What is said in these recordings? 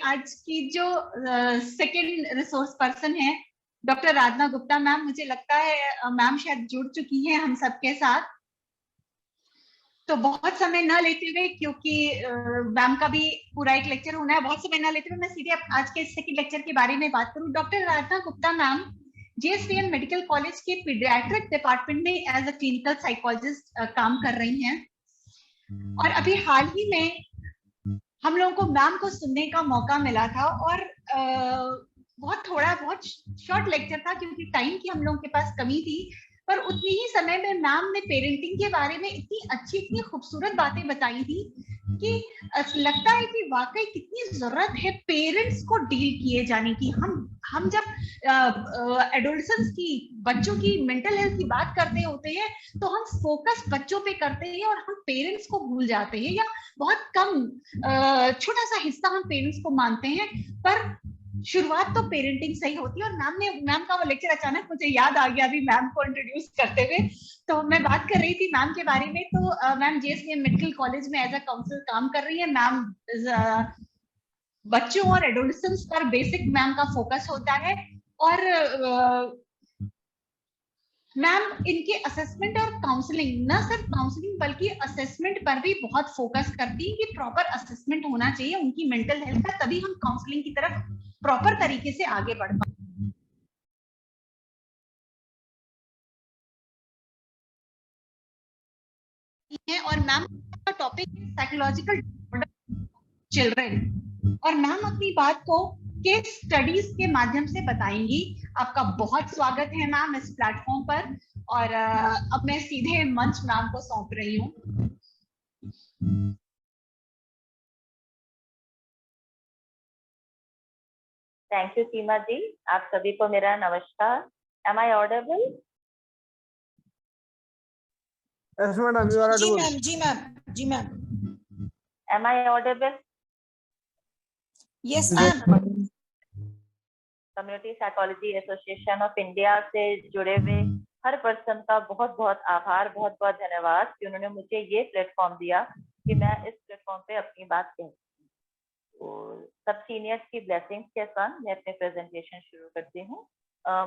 आज की जो सेकंड रिसोर्स पर्सन है डॉक्टर राधना गुप्ता मैम, मुझे लगता है मैम शायद जुड़ चुकी हैं हम सबके साथ। तो बहुत समय न लेते हुए, क्योंकि मैम का भी पूरा एक लेक्चर होना है, बहुत समय न लेते हुए मैं सीधे आज के सेकंड लेक्चर के बारे में बात करूं। Doctor Radhna Gupta ma'am JSVM medical college के पीडियाट्रिक डिपार्टमेंट में एज अ क्लिनिकल साइकोलॉजिस्ट काम कर रही हैं। और अभी हाल ही में हम लोगों को मैम को सुनने का मौका मिला था, और बहुत शॉर्ट लेक्चर था क्योंकि टाइम की हम लोगों के पास कमी थी। पर उतनी ही समय में मैम ने पेरेंटिंग के बारे में इतनी अच्छी, इतनी खूबसूरत बातें बताई थी कि लगता है कि वाकई कितनी जरूरत है पेरेंट्स को डील किए जाने की। हम जब एडोलसेंस की, बच्चों की मेंटल हेल्थ की बात करते होते हैं तो हम फोकस बच्चों पे करते हैं और हम पेरेंट्स को भूल जाते हैं, या बहुत कम छोटा सा हिस्सा हम पेरेंट्स को मानते हैं। पर शुरुआत तो पेरेंटिंग से ही होती है। और मैम का वो लेक्चर अचानक मुझे याद आ गया अभी मैम को इंट्रोड्यूस करते हुए। तो मैं बात कर रही थी मैम के बारे में। तो मैम जेएसवीएम मेडिकल कॉलेज में एज अ काउंसलर काम कर रही है। मैम बच्चों और एडोलसेंस पर बेसिक मैम का फोकस होता है। और मैम इनके असेसमेंट और काउंसलिंग, न सिर्फ काउंसलिंग बल्कि असेसमेंट पर भी बहुत फोकस करती है कि प्रॉपर असेसमेंट होना चाहिए उनकी मेंटल हेल्थ का, तभी हम काउंसलिंग की तरफ प्रॉपर तरीके से आगे बढ़ पाए हैं। और मैम का टॉपिक है साइकोलॉजिकल डिसऑर्डर चिल्ड्रन। और मैम अपनी बात को केस स्टडीज के माध्यम से बताएंगी। आपका बहुत स्वागत है मैम इस प्लेटफॉर्म पर। और अब मैं सीधे मंच मैम को सौंप रही हूँ। Thank you Seema ji. आप सभी को मेरा नमस्कार। Am I audible? Yes, madam, you are audible. जी ma'am. Am I audible? Yes, ma'am. Community psychology association of India से जुड़े हुए हर पर्सन का बहुत बहुत आभार, बहुत बहुत धन्यवाद कि उन्होंने मुझे ये प्लेटफॉर्म दिया कि मैं इस प्लेटफॉर्म पे अपनी बात कह सकूं। तो सब सीनियर्स की ब्लेसिंग्स के साथ मैं अपने प्रेजेंटेशन शुरू करती हूँ।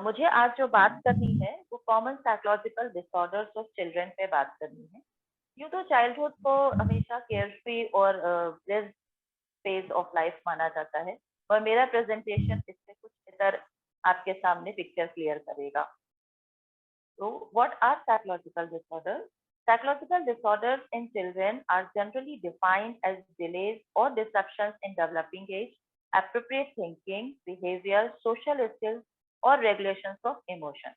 मुझे आज जो बात करनी है वो common psychological disorders of children पे बात करनी है। यूं तो चाइल्डहुड को हमेशा केयरफ्री और ब्लेस्ड फेज ऑफ लाइफ माना जाता है, और मेरा प्रेजेंटेशन इससे कुछ बेहतर आपके सामने पिक्चर क्लियर करेगा। तो what are psychological disorders? Psychological disorders in children are generally defined as delays or disruptions in developing age, appropriate thinking, behavior, social skills, or regulations of emotion.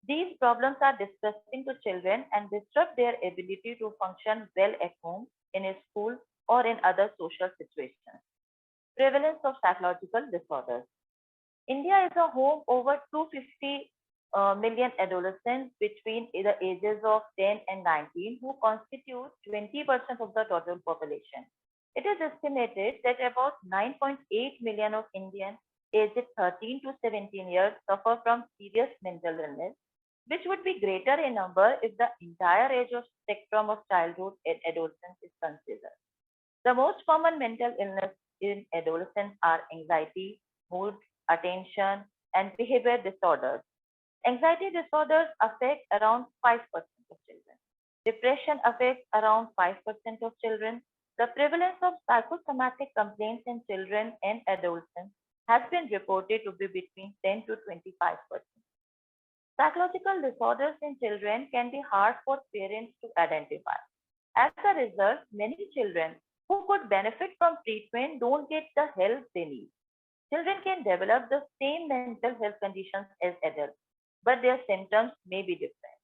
These problems are distressing to children and disrupt their ability to function well at home, in a school, or in other social situations. Prevalence of psychological disorders. India is a home over 250 million adolescents between the ages of 10 and 19 who constitute 20% of the total population. It is estimated that about 9.8 million of Indians aged 13 to 17 years suffer from serious mental illness, which would be greater in number if the entire age of spectrum of childhood and adolescence is considered. The most common mental illness in adolescents are anxiety, mood, attention, and behavior disorders. Anxiety disorders affect around 5% of children. Depression affects around 5% of children. The prevalence of psychosomatic complaints in children and adolescents has been reported to be between 10 to 25%. Psychological disorders in children can be hard for parents to identify. As a result, many children who could benefit from treatment don't get the help they need. Children can develop the same mental health conditions as adults, but their symptoms may be different.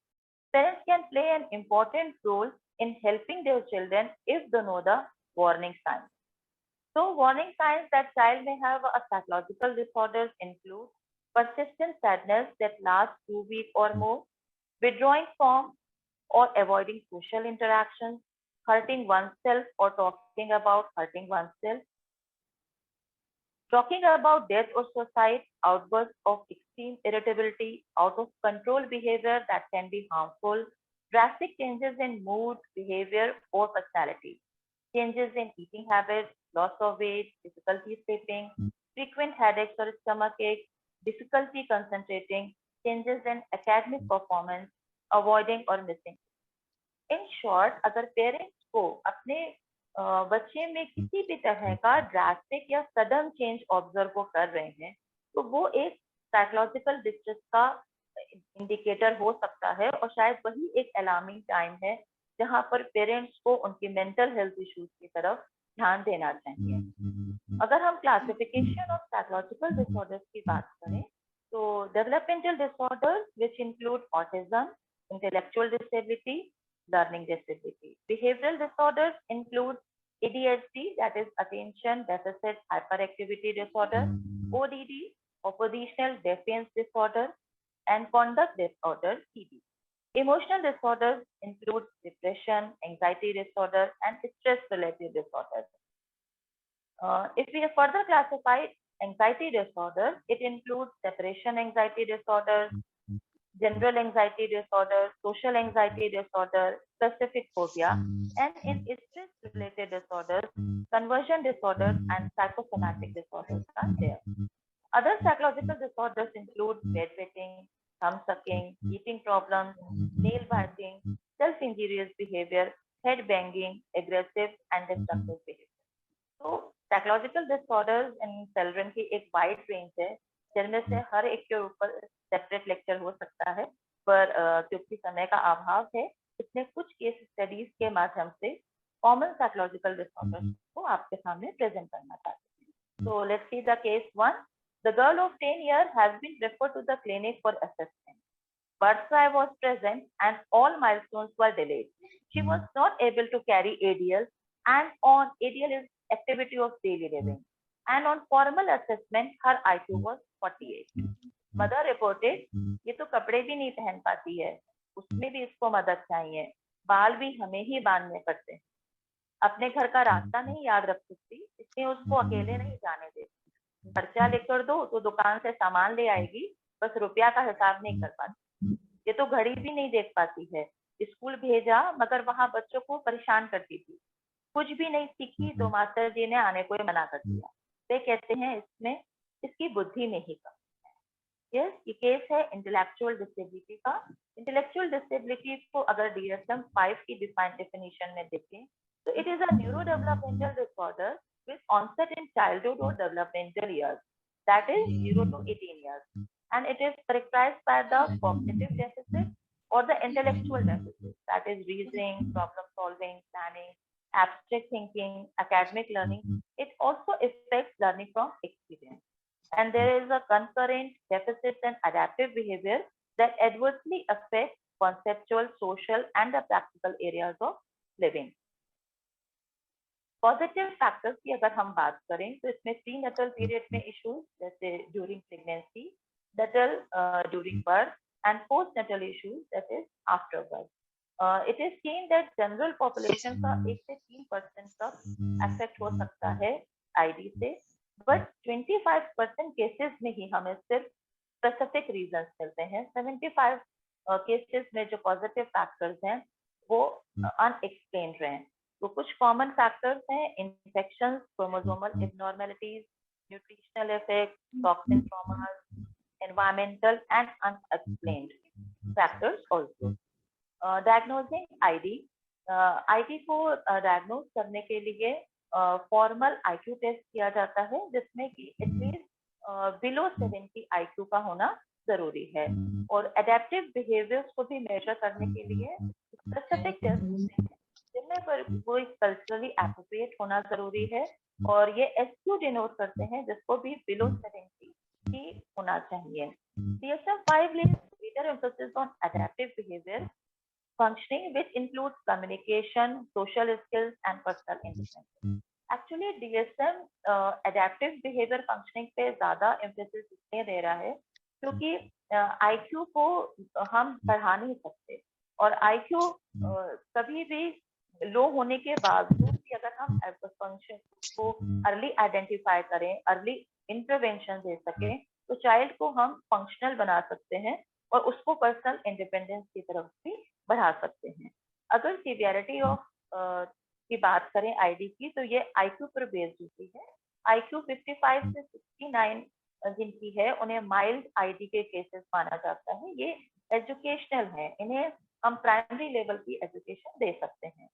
Parents can play an important role in helping their children if they know the warning signs. So, warning signs that child may have a psychological disorders include persistent sadness that lasts 2 weeks or more, withdrawing from or avoiding social interactions, hurting oneself or talking about hurting oneself, talking about death or suicide, outbursts of extreme irritability, out of control behavior that can be harmful, drastic changes in mood, behavior, or personality, changes in eating habits, loss of weight, difficulty sleeping, frequent headaches or stomach ache, difficulty concentrating, changes in academic performance, avoiding or missing. In short, अगर parents को अपने बच्चे में किसी भी तरह का drastic या सडन चेंज ऑब्जर्व कर रहे हैं, तो वो एक साइकोलॉजिकल डिस्ट्रेस का इंडिकेटर हो सकता है, और शायद वही एक अलार्मिंग टाइम है जहां पर पेरेंट्स को उनकी मेंटल हेल्थ इश्यूज की तरफ ध्यान देना चाहिए। अगर हम क्लासिफिकेशन ऑफ साइकोलॉजिकल डिसऑर्डर्स की बात करें, तो developmental disorders which include autism, intellectual disability, learning disability. Behavioral disorders include ADHD, that is attention deficit hyperactivity disorder, ODD, oppositional defiance disorder, and conduct disorder, PD. Emotional disorders include depression, anxiety disorder, and stress-related disorders. If we further classify anxiety disorders, it includes separation anxiety disorder, general anxiety disorder, social anxiety disorder, specific phobia, and in stress-related disorders, conversion disorders and psychosomatic disorders are there. Other psychological disorders include bedwetting, thumb sucking, eating problems, nail biting, self-injurious behavior, head banging, aggressive and destructive behavior. So, psychological disorders in children की एक wide range है, जिनमें से हर एक के ऊपर separate lecture हो सकता है, पर क्योंकि समय का अभाव है, इसमें कुछ केस स्टडीज के माध्यम से कॉमन साइकोलॉजिकल डिसऑर्डर्स को आपके सामने प्रेजेंट करना चाहते हैं। So let's see the case 1. The girl of 10 years has been referred to the clinic for assessment. Birth try was present and all milestones were delayed. She was not able to carry ADL, and on ADL is activity of daily living, and on formal assessment her IQ was 48. Mother reported, ये तो कपड़े भी नहीं पहन पाती है, उसमें भी इसको मदद चाहिए, बाल भी हमें ही बांधने पड़ते हैं, अपने घर का रास्ता नहीं याद रख सकती, इसलिए उसको अकेले नहीं जाने देती, खर्चा लेकर दो तो दुकान से सामान ले आएगी, बस रुपया का हिसाब नहीं कर पाती, ये तो घड़ी भी नहीं देख पाती है, स्कूल भेजा मगर वहां बच्चों को परेशान करती थी, कुछ भी नहीं सीखी तो मास्टर जी ने आने को मना कर दिया। वे कहते हैं इसमें इसकी बुद्धि में ही कमी। यस, ये केस है इंटेलेक्चुअल डिसेबिलिटी का। इंटेलेक्चुअल डिसेबिलिटी को अगर DSM-5 की डिफाइंड डेफिनेशन में देखें तो it is a neuro developmental disorder with onset in childhood or developmental years, that is 0 to 18 years, and it is characterized by the cognitive deficit or the intellectual deficit, that is reasoning, problem solving, planning, abstract thinking, academic learning. It also affects learning from experience, and there is a concurrent deficit in adaptive behavior that adversely affects conceptual, social, and the practical areas of living. Positive factors की अगर हम बात करें तो इसमें prenatal period में issues जैसे during pregnancy, natal during birth, and postnatal issues that is after birth. It is seen that general population का 1 से 3% तक अफेक्ट हो सकता है आईडी से, बट 25% केसेस में ही हमें सिर्फ स्पेसिफिक रीजंस मिलते हैं। 75 केसेस में जो पॉजिटिव फैक्टर्स हैं वो अनएक्सप्लेन्ड रहे हैं। तो कुछ कॉमन फैक्टर्स हैं infection, chromosomal abnormalities, nutritional effect, toxin traumas, environmental and unexplained factors also. Diagnosing ID, ID को डायग्नोज करने के लिए फॉर्मल आईक्यू टेस्ट किया जाता है जिसमें कि एटलीस्ट बिलो 70 आईक्यू का होना जरूरी है, और एडेप्टिव बिहेवियर्स को भी मेजर करने के लिए स्पेसिफिक टेस्ट होते हैं जिनमें पर कोई कल्चरली एप्रोप्रिएट होना जरूरी है, और ये एसक्यू डिनोट करते हैं जिसको भी बिलो 70 ही होना चाहिए। DSM-5 lays greater emphasis on adaptive behavior functioning which includes communication, social skills and personal independence. Actually DSM adaptive behavior functioning पे ज्यादा emphasis इसलिए दे रहा है क्योंकि IQ को हम बढ़ा नहीं सकते, और IQ कभी भी लो होने के बावजूद भी अगर हम फंक्शन को अर्ली आइडेंटिफाई करें, अर्ली इंटरवेंशन दे सकें, तो चाइल्ड को हम फंक्शनल बना सकते हैं और उसको पर्सनल इंडिपेंडेंस की तरफ भी बढ़ा सकते हैं। अगर सिवियरिटी ऑफ की बात करें आईडी की, तो ये आईक्यू पर बेस्ड होती है। आईक्यू 55 से 69 जिनकी है उन्हें माइल्ड आईडी के केसेस माना जाता है। ये एजुकेशनल है, इन्हें हम प्राइमरी लेवल की एजुकेशन दे सकते हैं।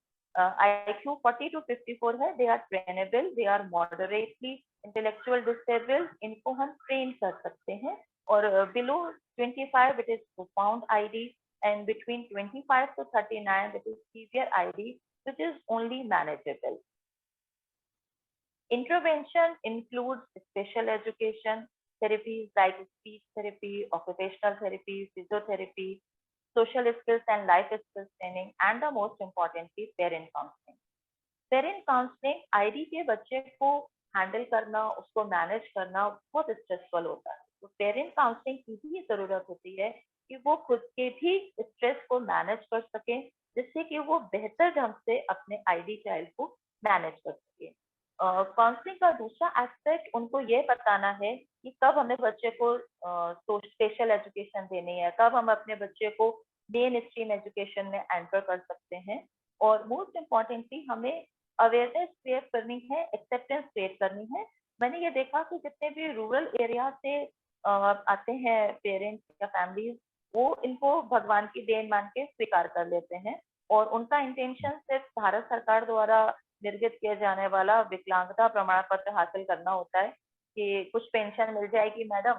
IQ 40 to 54 है, they are trainable, they are moderately intellectual disabled, इनको हम ट्रेन कर सकते हैं। और below 25 it is profound ID, and between 25 to 39 it is severe ID which is only manageable. Intervention includes special education, therapies like speech therapy, occupational therapy, physiotherapy, social skills and life skills training, and the most importantly, parent counseling. Parent counseling ID के बच्चे को handle करना, उसको manage करना बहुत stressful होता है, तो पेरेंट काउंसलिंग की भी जरूरत होती है कि वो खुद के भी स्ट्रेस को मैनेज कर सके, जिससे कि वो बेहतर ढंग से अपने आईडी चाइल्ड को मैनेज कर सके। काउंसलिंग का दूसरा एस्पेक्ट उनको ये बताना है कि कब हमें बच्चे को स्पेशल एजुकेशन देनी है, कब हम अपने बच्चे को मेन स्ट्रीम एजुकेशन में एंटर कर सकते हैं, और मोस्ट इम्पॉर्टेंटली हमें अवेयरनेस क्रिएट करनी है, एक्सेप्टेंस क्रिएट करनी है। मैंने ये देखा कि जितने भी रूरल एरिया से आते हैं पेरेंट्स या फैमिलीज, वो इनको भगवान की देन मान के स्वीकार कर लेते हैं, और उनका इंटेंशन सिर्फ भारत सरकार द्वारा निर्गत किया जाने वाला विकलांगता प्रमाण पत्र हासिल करना होता है कि कुछ पेंशन मिल जाएगी मैडम,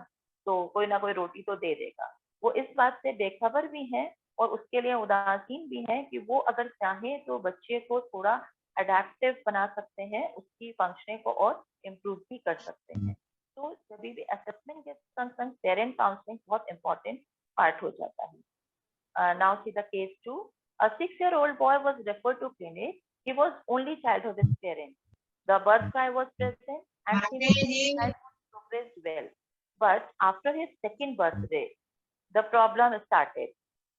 तो कोई ना कोई रोटी तो दे देगा। वो इस बात से बेखबर भी हैं और उसके लिए उदासीन भी हैं कि वो अगर चाहें तो बच्चे को थोड़ा अडेप्टिव बना सकते हैं, उसकी फंक्शनिंग को और इम्प्रूव भी कर सकते हैं। तो जब भी असेसमेंट के कंसर्न पेरेंट काउंसलिंग बहुत इंपॉर्टेंट पार्ट हो जाता है। Now see the case 2, a 6-year-old boy was referred to clinic. He was only child of his parents. The birth cry was present and his child progressed well. But after his second birthday, the problem started.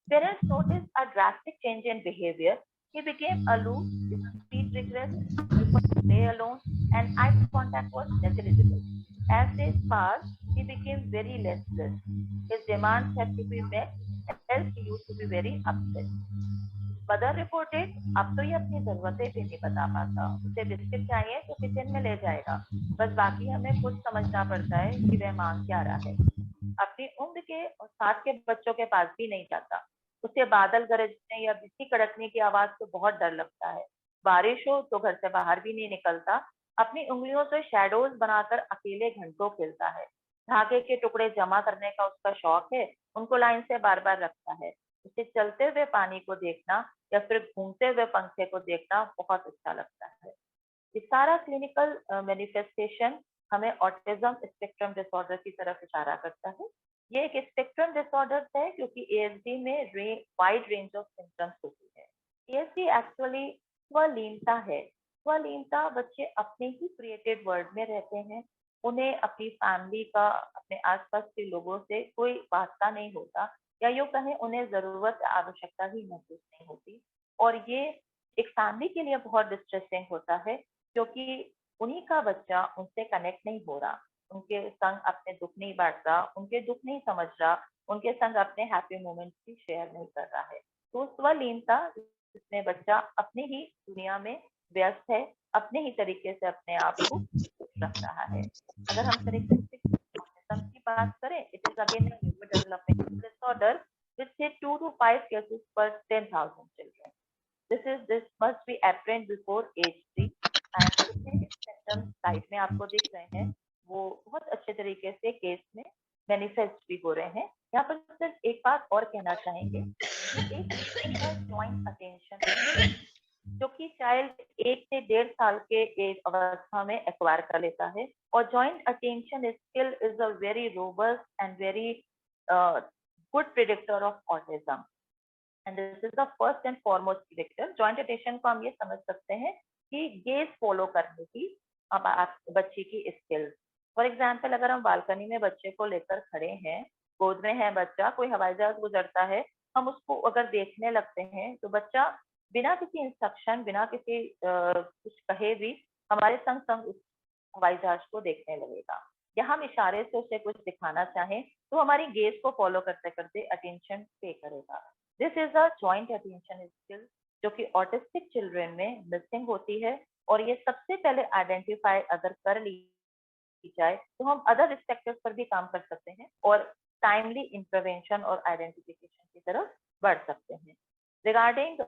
Parents noticed a drastic change in behavior. He became aloof, his speech regressed, he would play alone, and eye contact was negligible. As days passed, he became very restless. His demands had to be met, else he used to be very upset. Mother reported, अब तो ये अपनी जरूरतें भी नहीं बता पाता, उसे बिस्किट चाहिए तो किचन में ले जाएगा, बस बाकी हमें खुद समझना पड़ता है कि वह मांग क्या रहा है। अपनी उम्र के और साथ के बच्चों के पास भी नहीं जाता, उसे बादल गरजने या बिजली कड़कने की आवाज से बहुत डर लगता है। बारिश हो तो घर से बाहर भी नहीं निकलता, अपनी उंगलियों से शैडोज बनाकर अकेले घंटों खेलता है। धागे के टुकड़े जमा करने का उसका शौक है, उनको लाइन से बार बार रखता है। उसे चलते हुए पानी को देखना या फिर घूमते हुए पंखे को देखना बहुत अच्छा लगता है। ये सारा क्लिनिकल मैनिफेस्टेशन हमें ऑटिज्म स्पेक्ट्रम डिसऑर्डर की तरफ इशारा करता है। ये एक स्पेक्ट्रम डिसऑर्डर है क्योंकि एएसडी में वाइड रेंज ऑफ सिम्टम्स होती है। एएसडी एक्चुअली स्वलीनता है। स्वलीनता बच्चे अपने ही क्रिएटेड वर्ल्ड में रहते हैं, उन्हें अपनी फैमिली का, अपने आसपास के लोगों से कोई वास्ता नहीं होता, या यूँ कहें उन्हें जरूरत आवश्यकता ही महसूस नहीं होती। और ये एक फैमिली के लिए बहुत डिस्ट्रेसिंग होता है क्योंकि उन्हीं का बच्चा उनसे कनेक्ट नहीं हो रहा, उनके संग अपने दुख नहीं बांट रहा, उनके दुख नहीं समझ रहा, उनके संग अपने हैप्पी मोमेंट्स भी शेयर नहीं कर रहा है। तो स्वलीनता जिसमें बच्चा अपने ही दुनिया में व्यस्त है, अपने ही तरीके से अपने आप को खुश रख रहा है। अगर हम ऑटिज्म की बात करें, it is again a neurodevelopmental disorder which say 2 to 5 cases per 10,000 children. This must be apparent before age 3 and जितने symptoms स्लाइड में आपको दिख रहे हैं वो बहुत अच्छे तरीके से केस में मैनिफेस्ट भी हो रहे हैं। यहाँ पर सिर्फ एक बात और कहना चाहेंगे, एक जॉइंट अटेंशन जो कि चाइल्ड 1 से 1.5 साल के एज अवस्था में एक्वायर कर लेता है, और joint attention skill is a very robust and very good predictor of autism, and this is the first and foremost predictor. Joint attention को हम ये समझ सकते हैं कि गेज फॉलो करने की अब आप बच्चे की स्किल्स। फॉर एग्जाम्पल, अगर हम बालकनी में बच्चे को लेकर खड़े हैं, गोद में है बच्चा, कोई हवाई जहाज गुजरता है, हम उसको अगर देखने लगते हैं तो बच्चा बिना किसी इंस्ट्रक्शन, बिना किसी कुछ कहे भी हमारे संग संग उस हवाई जहाज को देखने लगेगा। या हम इशारे से उसे कुछ दिखाना चाहें तो हमारी गेज को फॉलो करते करते अटेंशन पे करेगा। This is a joint attention skill जो कि ऑटिस्टिक चिल्ड्रन में मिसिंग होती है, और ये सबसे पहले आइडेंटिफाई अगर कर ली जाए तो हम अदर रिस्पेक्टर्स पर भी काम कर सकते हैं और टाइमली इंटरवेंशन और आइडेंटिफिकेशन की तरफ बढ़ सकते हैं। रिगार्डिंग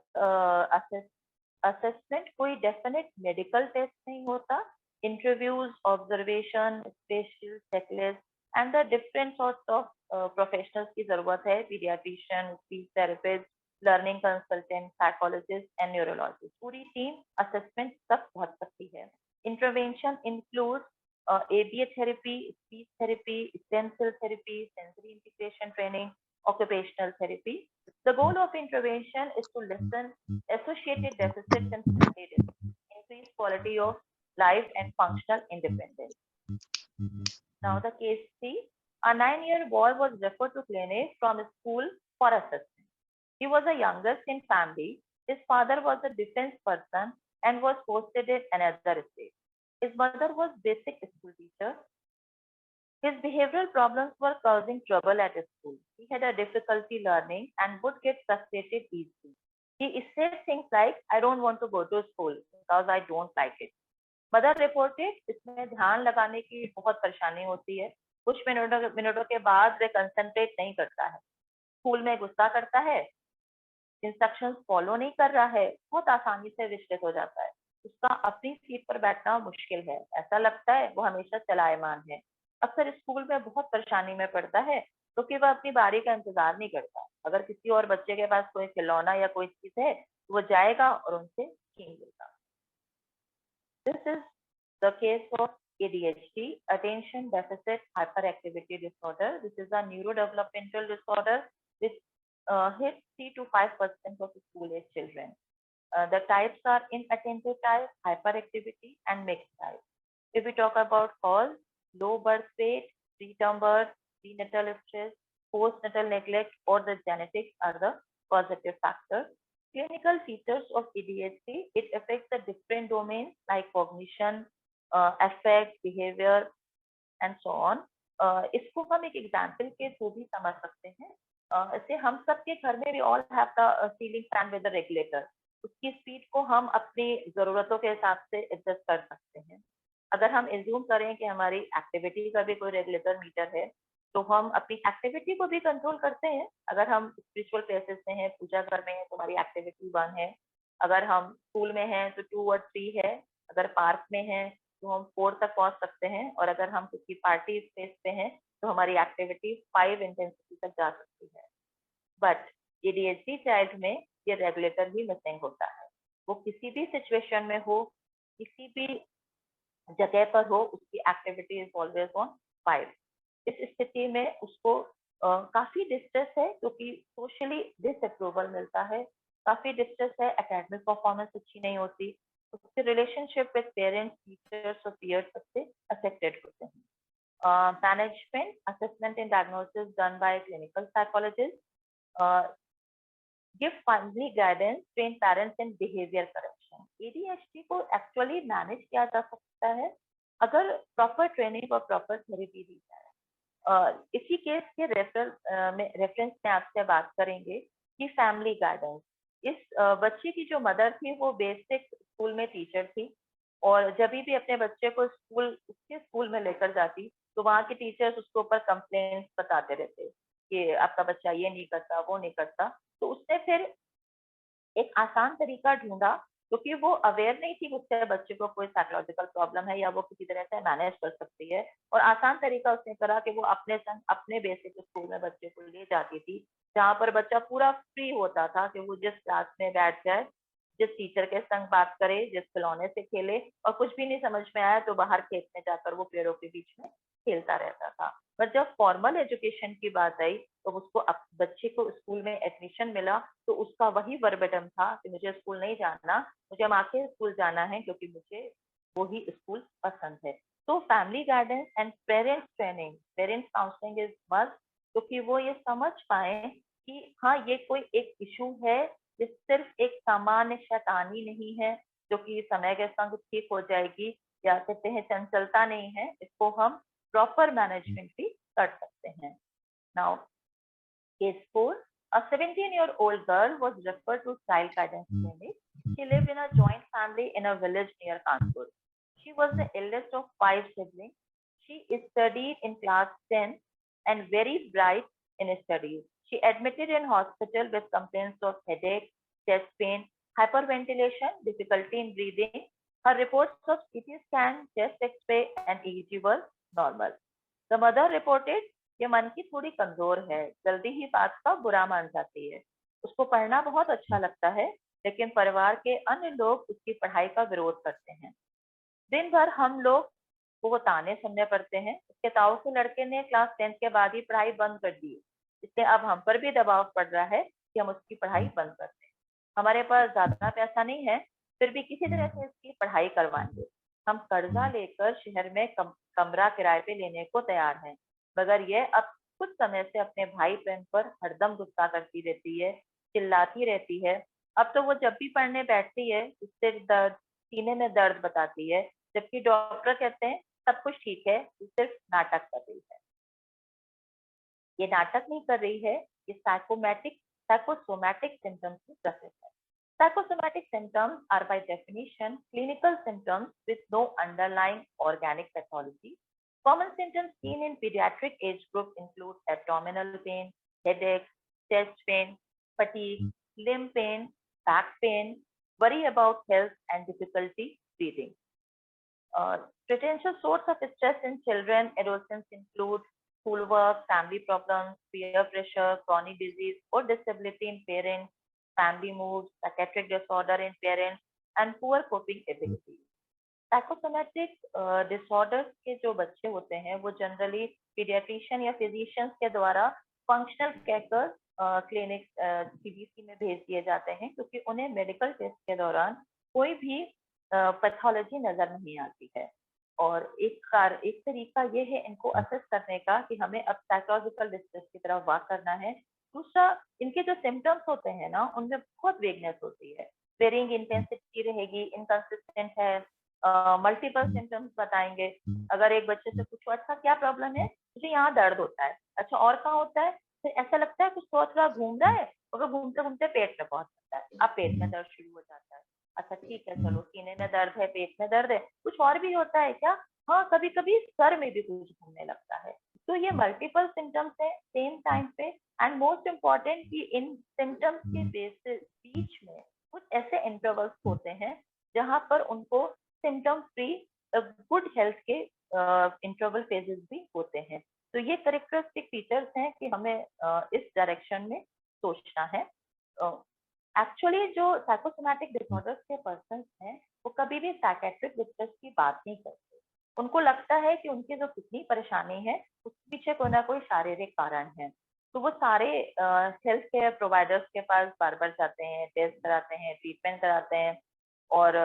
असेसमेंट कोई डेफिनेट मेडिकल टेस्ट नहीं होता। Interviews, observation, special checklist and the different sorts of professionals की जरूरत है। Paediatrician, speech therapist, learning consultant, psychologist and neurologist, पूरी टीम असेसमेंट तक पहुंच सकती है। Intervention include ABA therapy, speech therapy, stem cell therapy, sensory integration training, occupational therapy. The goal of intervention is to lessen associated deficits and facilities, increase quality of life and functional independence. Now the case C, a 9-year boy was referred to clinic from school for assessment. He was the youngest in family. His father was a defense person and was posted in another state. His mother was basic school teacher. His behavioral problems were causing trouble at school. He had a difficulty learning and would get frustrated easily. He said things like, I don't want to go to school because I don't like it. Mother reported, इसमें ध्यान लगाने की बहुत परेशानी होती है। कुछ मिनटों के बाद वे कंसंट्रेट नहीं करता है, स्कूल में गुस्सा करता है, इंस्ट्रक्शंस फॉलो नहीं कर रहा है, बहुत आसानी से विचलित हो जाता है, उसका अपनी सीट पर बैठना मुश्किल है, ऐसा लगता है वो हमेशा चलायमान है, अक्सर स्कूल में बहुत परेशानी में पड़ता है क्योंकि वह अपनी बारी का इंतजार नहीं करता। अगर किसी और बच्चे के पास कोई खिलौना या कोई चीज है तो वो जाएगा और उनसे छीन लेगा। This is the case of ADHD, attention deficit hyperactivity disorder. This is a neurodevelopmental disorder which hits 3 to 5% of school-age children. The types are inattentive type, hyperactivity, and mixed type. If we talk about cause, low birth weight, preterm birth, prenatal stress, postnatal neglect, or the genetics are the causative factors. Clinical features of ADHD, it affects the different domains like cognition, affect, behavior, and so on. इसको हम एक example के through भी समझ सकते हैं। ऐसे हम सबके घर में भी all have the ceiling fan with the regulator, उसकी स्पीड को हम अपनी जरूरतों के हिसाब से एडजस्ट कर सकते हैं। अगर हम एज्यूम करें कि हमारी एक्टिविटी का भी कोई रेगुलेटर मीटर है तो हम अपनी एक्टिविटी को भी कंट्रोल करते हैं। अगर हम स्पिरिचुअल प्लेसेस में हैं, पूजा घर में है तो हमारी एक्टिविटी 1 है, अगर हम स्कूल में हैं तो 2 और 3 है, अगर पार्क में हैं तो हम 4 तक पहुंच सकते हैं, और अगर हम किसी पार्टी स्पेस पे हैं तो हमारी एक्टिविटी 5 इंटेंसिटी तक जा सकती है। बट ADHD चाइल्ड में ये रेगुलेटर भी मिसिंग होता है। वो किसी भी सिचुएशन में हो, किसी भी जगह पर हो, उसकी एक्टिविटी इज ऑलवेज ऑन 5। इस स्थिति में उसको काफी डिस्ट्रेस है क्योंकि सोशली डिसअप्रूवल मिलता है, काफी डिस्ट्रेस है, एकेडमिक परफॉर्मेंस अच्छी नहीं होती, उसके रिलेशनशिप विद पेरेंट्स, टीचर्स और पीयर्स सबसे अफेक्टेड होते हैं। Management, assessment and diagnosis done by clinical psychologist, give family guidance, train parents in behavior correction. ADHD को एक्चुअली मैनेज किया जा सकता है अगर प्रॉपर ट्रेनिंग और प्रॉपर थेरेपी दी जाए। इसी केस के रेफरेंस में आपसे बात करेंगे कि फैमिली गाइडेंस। इस बच्चे की जो मदर थी वो बेसिक स्कूल में टीचर थी, और जब भी अपने बच्चे को उसके स्कूल में लेकर जाती तो वहाँ के टीचर्स उसके ऊपर कंप्लेंट्स बताते रहते कि आपका बच्चा ये नहीं करता, वो नहीं करता। तो उसने फिर एक आसान तरीका ढूंढा क्योंकि वो अवेयर नहीं थी कि उसके बच्चे को कोई साइकोलॉजिकल प्रॉब्लम है या वो किसी तरह से मैनेज कर सकती है, और आसान तरीका उसने करा कि वो अपने संग अपने बेसिक स्कूल में बच्चे को ले जाती थी, जहाँ पर बच्चा पूरा फ्री होता था कि वो जिस क्लास में बैठ जाए, जिस टीचर के संग बात करे, जिस खिलौने से खेले, और कुछ भी नहीं समझ में आया तो बाहर खेत में जाकर वो पेड़ों के बीच में खेलता रहता था। पर जब फॉर्मल एजुकेशन की बात आई तो उसको बच्चे को स्कूल में एडमिशन मिला तो उसका वही वर्बेटम था कि मुझे स्कूल नहीं जाना, मुझे माँ के स्कूल जाना है क्योंकि मुझे वही स्कूल पसंद है। तो family guidance and parents training, parents counselling is must, क्योंकि वो ये समझ पाए कि हाँ ये कोई एक इशू है, ये सिर्फ एक सामान्य शैतानी नहीं है जो कि समय के संग ठीक हो जाएगी, या कहते हैं चंचलता नहीं है, इसको हम प्रॉपर मैनेजमेंट भी कर सकते हैं। Now case 4, A 17-year-old girl was referred to child guidance clinic. She lived in a joint family in a village near Kanpur. She was the eldest of 5 siblings. She studied in class 10 and very bright in studies. She admitted in hospital with complaints of headache, chest pain, hyperventilation, difficulty in breathing. Her reports of CT scan, chest X-ray, and EEG were normal. The mother reported, ये मन की थोड़ी कमजोर है, जल्दी ही बात का बुरा मान जाती है, उसको पढ़ना बहुत अच्छा लगता है, लेकिन परिवार के अन्य लोग उसकी पढ़ाई का विरोध करते हैं। दिन भर हम लोग वो ताने सुनने पड़ते हैं। उसके ताऊ के लड़के ने क्लास 10 के बाद ही पढ़ाई बंद कर दी, इसलिए अब हम पर भी दबाव पड़ रहा है कि हम उसकी पढ़ाई बंद कर दें। हमारे पास ज्यादा पैसा नहीं है, फिर भी किसी तरह से इसकी पढ़ाई करवाएंगे। हम कर्जा लेकर शहर में कमरा किराए पे लेने को तैयार हैं, मगर ये अब कुछ समय से अपने भाई बहन पर हरदम गुस्सा करती रहती है, चिल्लाती रहती है। अब तो वो जब भी पढ़ने बैठती है, उससे दर्द, सीने में दर्द बताती है, जबकि डॉक्टर कहते हैं सब कुछ ठीक है, सिर्फ नाटक कर रही है। ये नाटक नहीं कर रही है, ये साइकोसोमैटिक सिम्टम्स की प्रोसेस है। Psychosomatic symptoms are by definition clinical symptoms with no underlying organic pathology. Common symptoms seen in pediatric age group include abdominal pain, headache, chest pain, fatigue, limb pain, back pain, worry about health, and difficulty breathing. Potential source of stress in children, adolescents include schoolwork, family problems, peer pressure, chronic disease or disability in parents, family moods, psychiatric disorder in parents, and poor coping ability. Psychosomatic disorders के जो बच्चे होते हैं वो generally paediatrician या physicians के द्वारा functional कहकर क्लिनिक सीबीसी में भेज दिए जाते हैं, क्योंकि उन्हें मेडिकल टेस्ट के दौरान कोई भी पैथोलॉजी नजर नहीं आती है। और एक तरीका ये है इनको असेस करने का कि हमें अब साइकोलॉजिकल डिस्ट्रेस की तरफ वाक करना है। दूसरा, इनके जो सिम्टम्स होते हैं ना, उनमें बहुत वेगनेस होती है, वेरिंग इंटेंसिटी रहेगी, इनकंसिस्टेंट है, मल्टीपल सिम्टम्स बताएंगे। अगर एक बच्चे से पूछो अच्छा क्या प्रॉब्लम है, मुझे यहाँ दर्द होता है, अच्छा और कहाँ होता है, फिर ऐसा लगता है कुछ थोड़ा घूम रहा है, और घूमते घूमते पेट में पहुंच जाता है, अब पेट में दर्द शुरू हो जाता है। अच्छा ठीक है, चलो सीने में दर्द है, पेट में दर्द है, कुछ और भी होता है क्या? हाँ, कभी कभी सर में भी कुछ घूमने लगता है। तो ये मल्टीपल सिम्टम्स है सेम टाइम पे, एंड मोस्ट इम्पॉर्टेंट कि इन सिम्टम्स के बीच में कुछ ऐसे इंटरवल्स होते हैं जहां पर उनको सिम्टम फ्री गुड हेल्थ के इंटरवल फेजेस भी होते हैं। तो ये कैरेक्टरिस्टिक फीचर्स हैं कि हमें इस डायरेक्शन में सोचना है। एक्चुअली जो साइकोसोमैटिक डिसऑर्डर्स के पर्सन हैं वो कभी भी साइकेट्रिक डिस्ट्रेस की बात नहीं करते। उनको लगता है कि उनकी जो कितनी परेशानी है उसके पीछे कोई ना कोई शारीरिक कारण है, तो वो सारे हेल्थ केयर प्रोवाइडर्स के पास बार बार जाते हैं, टेस्ट कराते हैं, ट्रीटमेंट कराते हैं, और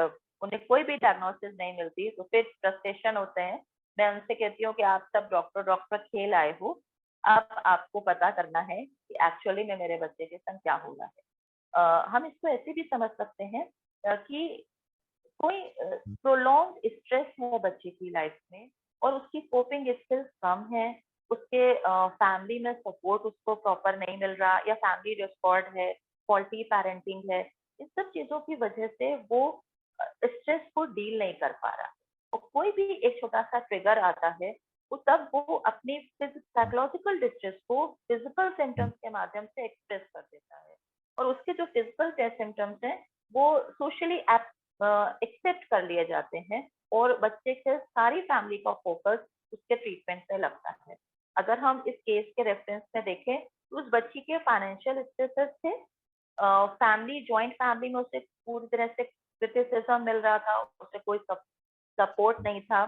उन्हें कोई भी डायग्नोसिस नहीं मिलती, तो फिर फ्रस्ट्रेशन होते हैं। मैं उनसे कहती हूँ कि आप सब डॉक्टर खेल आए हो, अब आपको पता करना है कि एक्चुअली में मेरे बच्चे के संग क्या हो रहा है। हम इसको ऐसे भी समझ सकते हैं कि कोई प्रोलॉन्ग स्ट्रेस है बच्चे की लाइफ में और उसकी कोपिंग स्किल्स कम है, उसके फैमिली में सपोर्ट उसको प्रॉपर नहीं मिल रहा, या फैमिली डिस्कॉर्ड है, फॉल्टी पेरेंटिंग है, इन सब चीजों की वजह से वो स्ट्रेस को डील नहीं कर पा रहा। और कोई भी एक छोटा सा ट्रिगर आता है वो तब वो अपनी साइकोलॉजिकल डिस्ट्रेस को फिजिकल सिम्टम्स के माध्यम से एक्सप्रेस कर देता है, और उसके जो फिजिकल सिम्टम्स हैं वो सोशली एक्सेप्ट कर लिए जाते हैं, और बच्चे के सारी फैमिली का फोकस उसके ट्रीटमेंट पे लगता है। अगर हम इस केस के रेफरेंस में देखें तो उस बच्ची के फाइनेंशियल स्टेटस थे, फैमिली जॉइंट फैमिली में उसे पूरी तरह से क्रिटिसिज्म मिल रहा था, उसे कोई सपोर्ट नहीं था,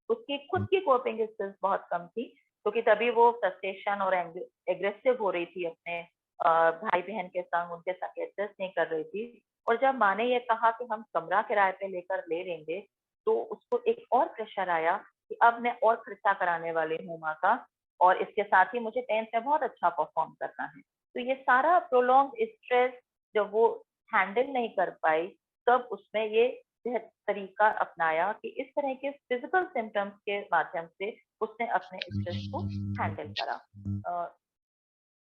उसकी खुद की कोपिंग स्किल्स बहुत कम थी, क्योंकि तभी वो फ्रस्ट्रेशन और एग्रेसिव हो रही थी अपने भाई बहन के संग, उनके साथ एडजस्ट नहीं कर रही थी। और जब माँ ने ये कहा कि हम कमरा किराए पे लेकर ले लेंगे, तो उसको एक और प्रेशर आया कि अब मैं और खर्चा कराने वाली हूँ माँ का, और इसके साथ ही मुझे 10th में बहुत अच्छा परफॉर्म करना है। तो ये सारा प्रोलॉन्ग स्ट्रेस जब वो हैंडल नहीं कर पाई, तब उसमें ये तरीका अपनाया कि इस तरह के फिजिकल सिम्टम्स के माध्यम से उसने अपने स्ट्रेस को हैंडल करा।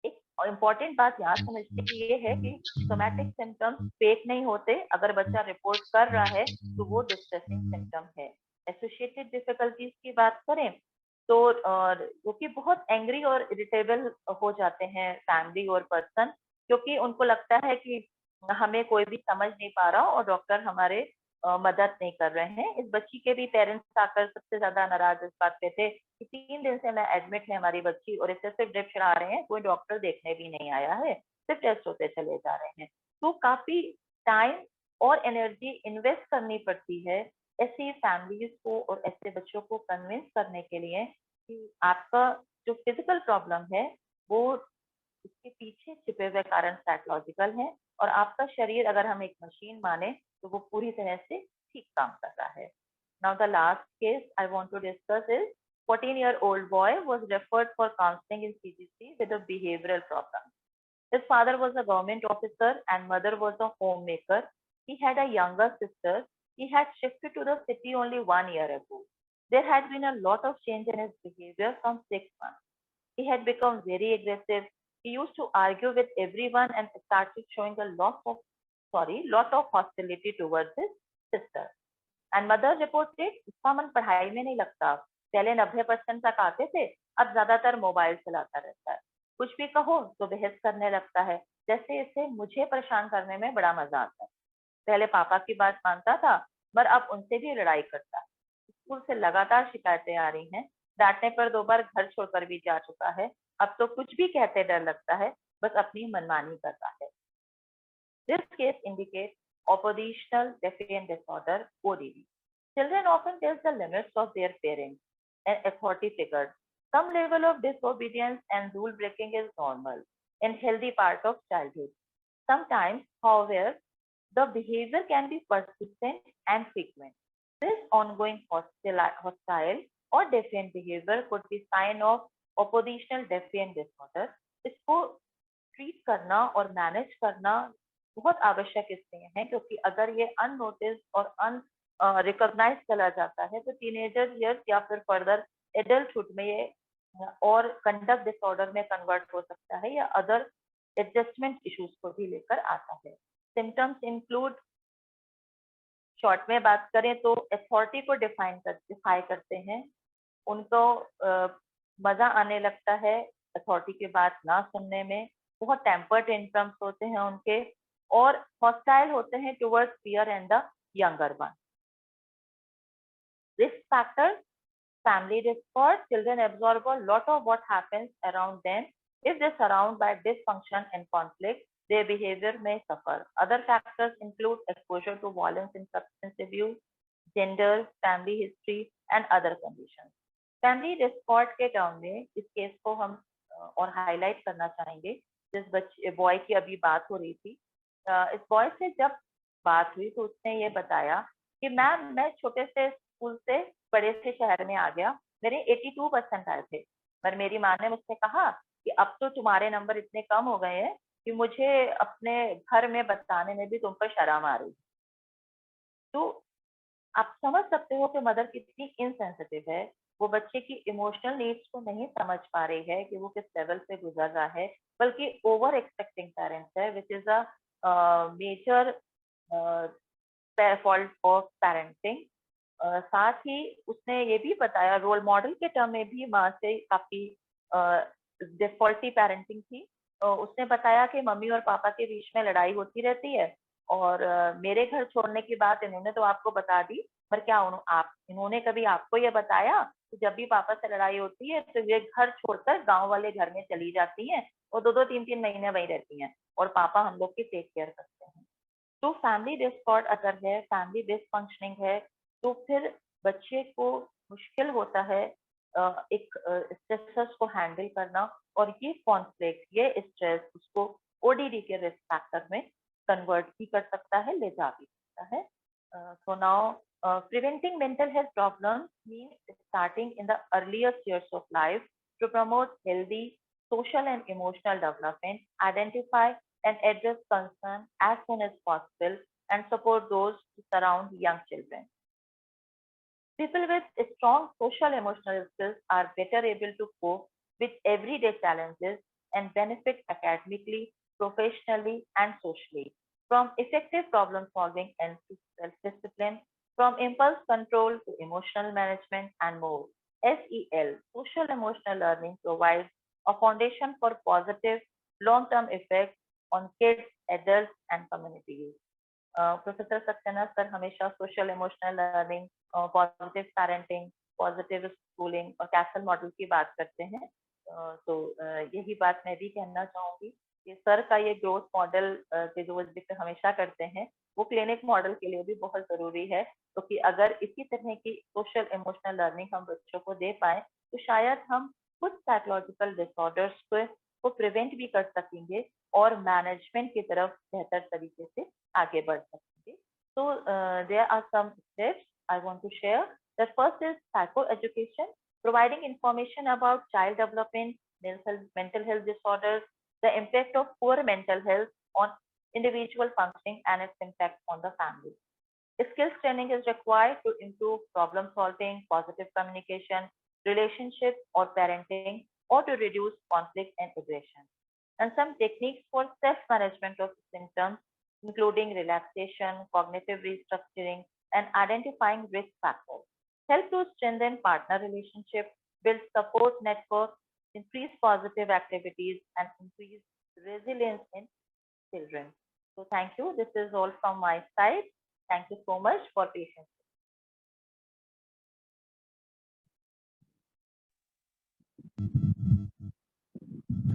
एक और इम्पोर्टेंट बात यहाँ समझने की ये है कि सोमैटिक सिम्टम्स फेक नहीं होते। अगर बच्चा रिपोर्ट कर रहा है तो वो डिस्ट्रेसिंग सिम्टम है। एसोसिएटेड डिफिकल्टीज की बात करें तो जो कि बहुत एंग्री और इरिटेबल हो जाते हैं फैमिली और पर्सन, क्योंकि उनको लगता है कि हमें कोई भी समझ नहीं पा रहा और डॉक्टर हमारे मदद नहीं कर रहे हैं। इस बच्ची के भी पेरेंट्स आकर सबसे ज्यादा नाराज इस बात पे थे कि 3 दिन से मैं एडमिट है हमारी बच्ची और इसे सिर्फ ड्रिप चढ़ा रहे हैं, कोई डॉक्टर देखने भी नहीं आया है, सिर्फ टेस्ट होते चले जा रहे हैं। तो काफी टाइम और एनर्जी इन्वेस्ट करनी पड़ती है ऐसी फैमिलीज को और ऐसे बच्चों को कन्विंस करने के लिए कि आपका जो फिजिकल प्रॉब्लम है वो उसके पीछे छिपे हुए कारण साइकोलॉजिकल है, और आपका शरीर अगर हम एक मशीन माने तो वो पूरी तरह से ठीक काम कर रहा है। Now the last case I want to discuss is 14-year-old boy was referred for counseling in CGC with a behavioral problem. His father was a government officer and mother was a homemaker. He had a younger sister. He had shifted to the city only 1 year ago. There had been a lot of change in his behavior from 6 months. He had become very aggressive. He used to argue with everyone and started showing a lot of hostility towards his sister. And mother reported, इसका मन पढ़ाई में नहीं लगता। पहले 90% तक आते थे, अब ज्यादातर मोबाइल चलाता रहता है। कुछ भी कहो तो बहस करने लगता है, जैसे इसे मुझे परेशान करने में बड़ा मजा आता है। पहले पापा की बात मानता था, पर अब उनसे भी लड़ाई करता है। स्कूल से लगातार शिकायतें आ रही हैं। डांटने पर 2 बार घर छोड़कर भी जा चुका है। अब तो कुछ भी कहते डर लगता है, बस अपनी मनमानी करता है। This case indicates oppositional defiant disorder (ODD). Children often test the limits of their parents and authority figures. Some level of disobedience and rule breaking is normal and healthy part of childhood. Sometimes, however, the behavior can be persistent and frequent. This ongoing hostile or defiant behavior could be sign of oppositional defiant disorder. इसको treat करना और manage करना बहुत आवश्यक इसलिए है क्योंकि अगर ये अननोटिस और अन रिकॉग्नाइज चला जाता है तो टीनेजर ईयर्स या फिर फर्दर एडल्टहुड में ये और कंडक्ट डिसऑर्डर में कन्वर्ट हो सकता है या अदर एडजस्टमेंट इश्यूज को भी लेकर आता है। सिम्टम्स इंक्लूड, शॉर्ट में बात करें तो अथॉरिटी को डिफाई करते हैं, उनको मजा आने लगता है अथॉरिटी की बात ना सुनने में, बहुत टेम्पर टेंट्रम्स होते हैं उनके, और हॉस्टाइल होते हैं towards peer and the younger one. Risk factors, family discord, children absorb a lot of what happens around them. If they surround by dysfunction and conflict, their behavior may suffer. Other factors include exposure to violence and substance abuse, gender, family history, and other conditions. Family Discord के term में इस case को हम और highlight करना चाहेंगे। जिस बच्चे बॉय की अभी बात हो रही थी, इस बॉय से जब बात हुई तो उसने ये बताया कि मैम मैं छोटे से स्कूल से बड़े से शहर में आ गया, मेरे 82% आए थे, पर मेरी माँ ने मुझसे कहा कि अब तो तुम्हारे नंबर इतने कम हो गए हैं कि मुझे अपने घर में बताने में भी तुम पर शर्म आ रही। तो आप समझ सकते हो कि मदर कितनी इनसेंसिटिव है, वो बच्चे की इमोशनल नीड्स को नहीं समझ पा रही है कि वो किस लेवल से गुजर रहा है, बल्कि ओवर एक्सपेक्टिंग पेरेंट्स है, which is a major fault of parenting. साथ ही उसने ये भी बताया, रोल मॉडल के टर्म में भी माँ से काफी डिफॉल्टी पेरेंटिंग थी। उसने बताया कि मम्मी और पापा के बीच में लड़ाई होती रहती है और मेरे घर छोड़ने की बात इन्होंने तो आपको बता दी, पर क्या इन्होंने कभी आपको ये बताया कि जब भी पापा से लड़ाई होती है तो ये घर छोड़कर गांव वाले घर में चली जाती हैं और 2-2 3-3 महीने वहीं रहती हैं और पापा हम लोग की टेक केयर करते हैं। तो फैमिली डिस्कॉर्ड अगर है, फैमिली डिसफंक्शनिंग है, तो फिर बच्चे को मुश्किल होता है एक स्ट्रेसर्स को हैंडल करना, और ये कॉन्फ्लिक्ट, ये स्ट्रेस उसको ओडीडी के रिस्क फैक्टर में कन्वर्ट भी कर सकता है, ले जा भी सकता है। So now, preventing mental health problems means starting in the earliest years of life to promote healthy social and emotional development, identify and address concern as soon as possible, and support those who surround young children. People with strong social emotional skills are better able to cope with everyday challenges and benefit academically, professionally, and socially. From effective problem solving and self-discipline, from impulse control to emotional management and more. SEL, Social Emotional Learning, provides a foundation for positive long-term effects on kids, adults, and communities. Professor Saxena sir हमेशा social emotional learning, positive parenting, positive schooling और CASEL model की बात करते हैं। तो यही बात मैं भी कहना चाहूंगी कि सर का ये ग्रोथ मॉडल के जो जिक्र हमेशा करते हैं वो क्लिनिक मॉडल के लिए भी बहुत जरूरी है, क्योंकि अगर इसी तरह की सोशल इमोशनल लर्निंग हम बच्चों को दे पाए तो शायद हम कुछ साइकोलॉजिकल डिसऑर्डर्स को प्रिवेंट भी कर सकेंगे और मैनेजमेंट की तरफ बेहतर तरीके से आगे बढ़ सकेंगे। So there are some steps I want to share. The first is psychoeducation, providing information about child development, mental health disorders, the impact of poor mental health on individual functioning and its impact on the family. Skills training is required to improve problem solving, positive communication, relationships or parenting, or to reduce conflict and aggression. And some techniques for self-management of symptoms, including relaxation, cognitive restructuring, and identifying risk factors, help to strengthen partner relationships, build support networks, increase positive activities, and increase resilience in children. So thank you. This is all from my side. Thank you so much for patience.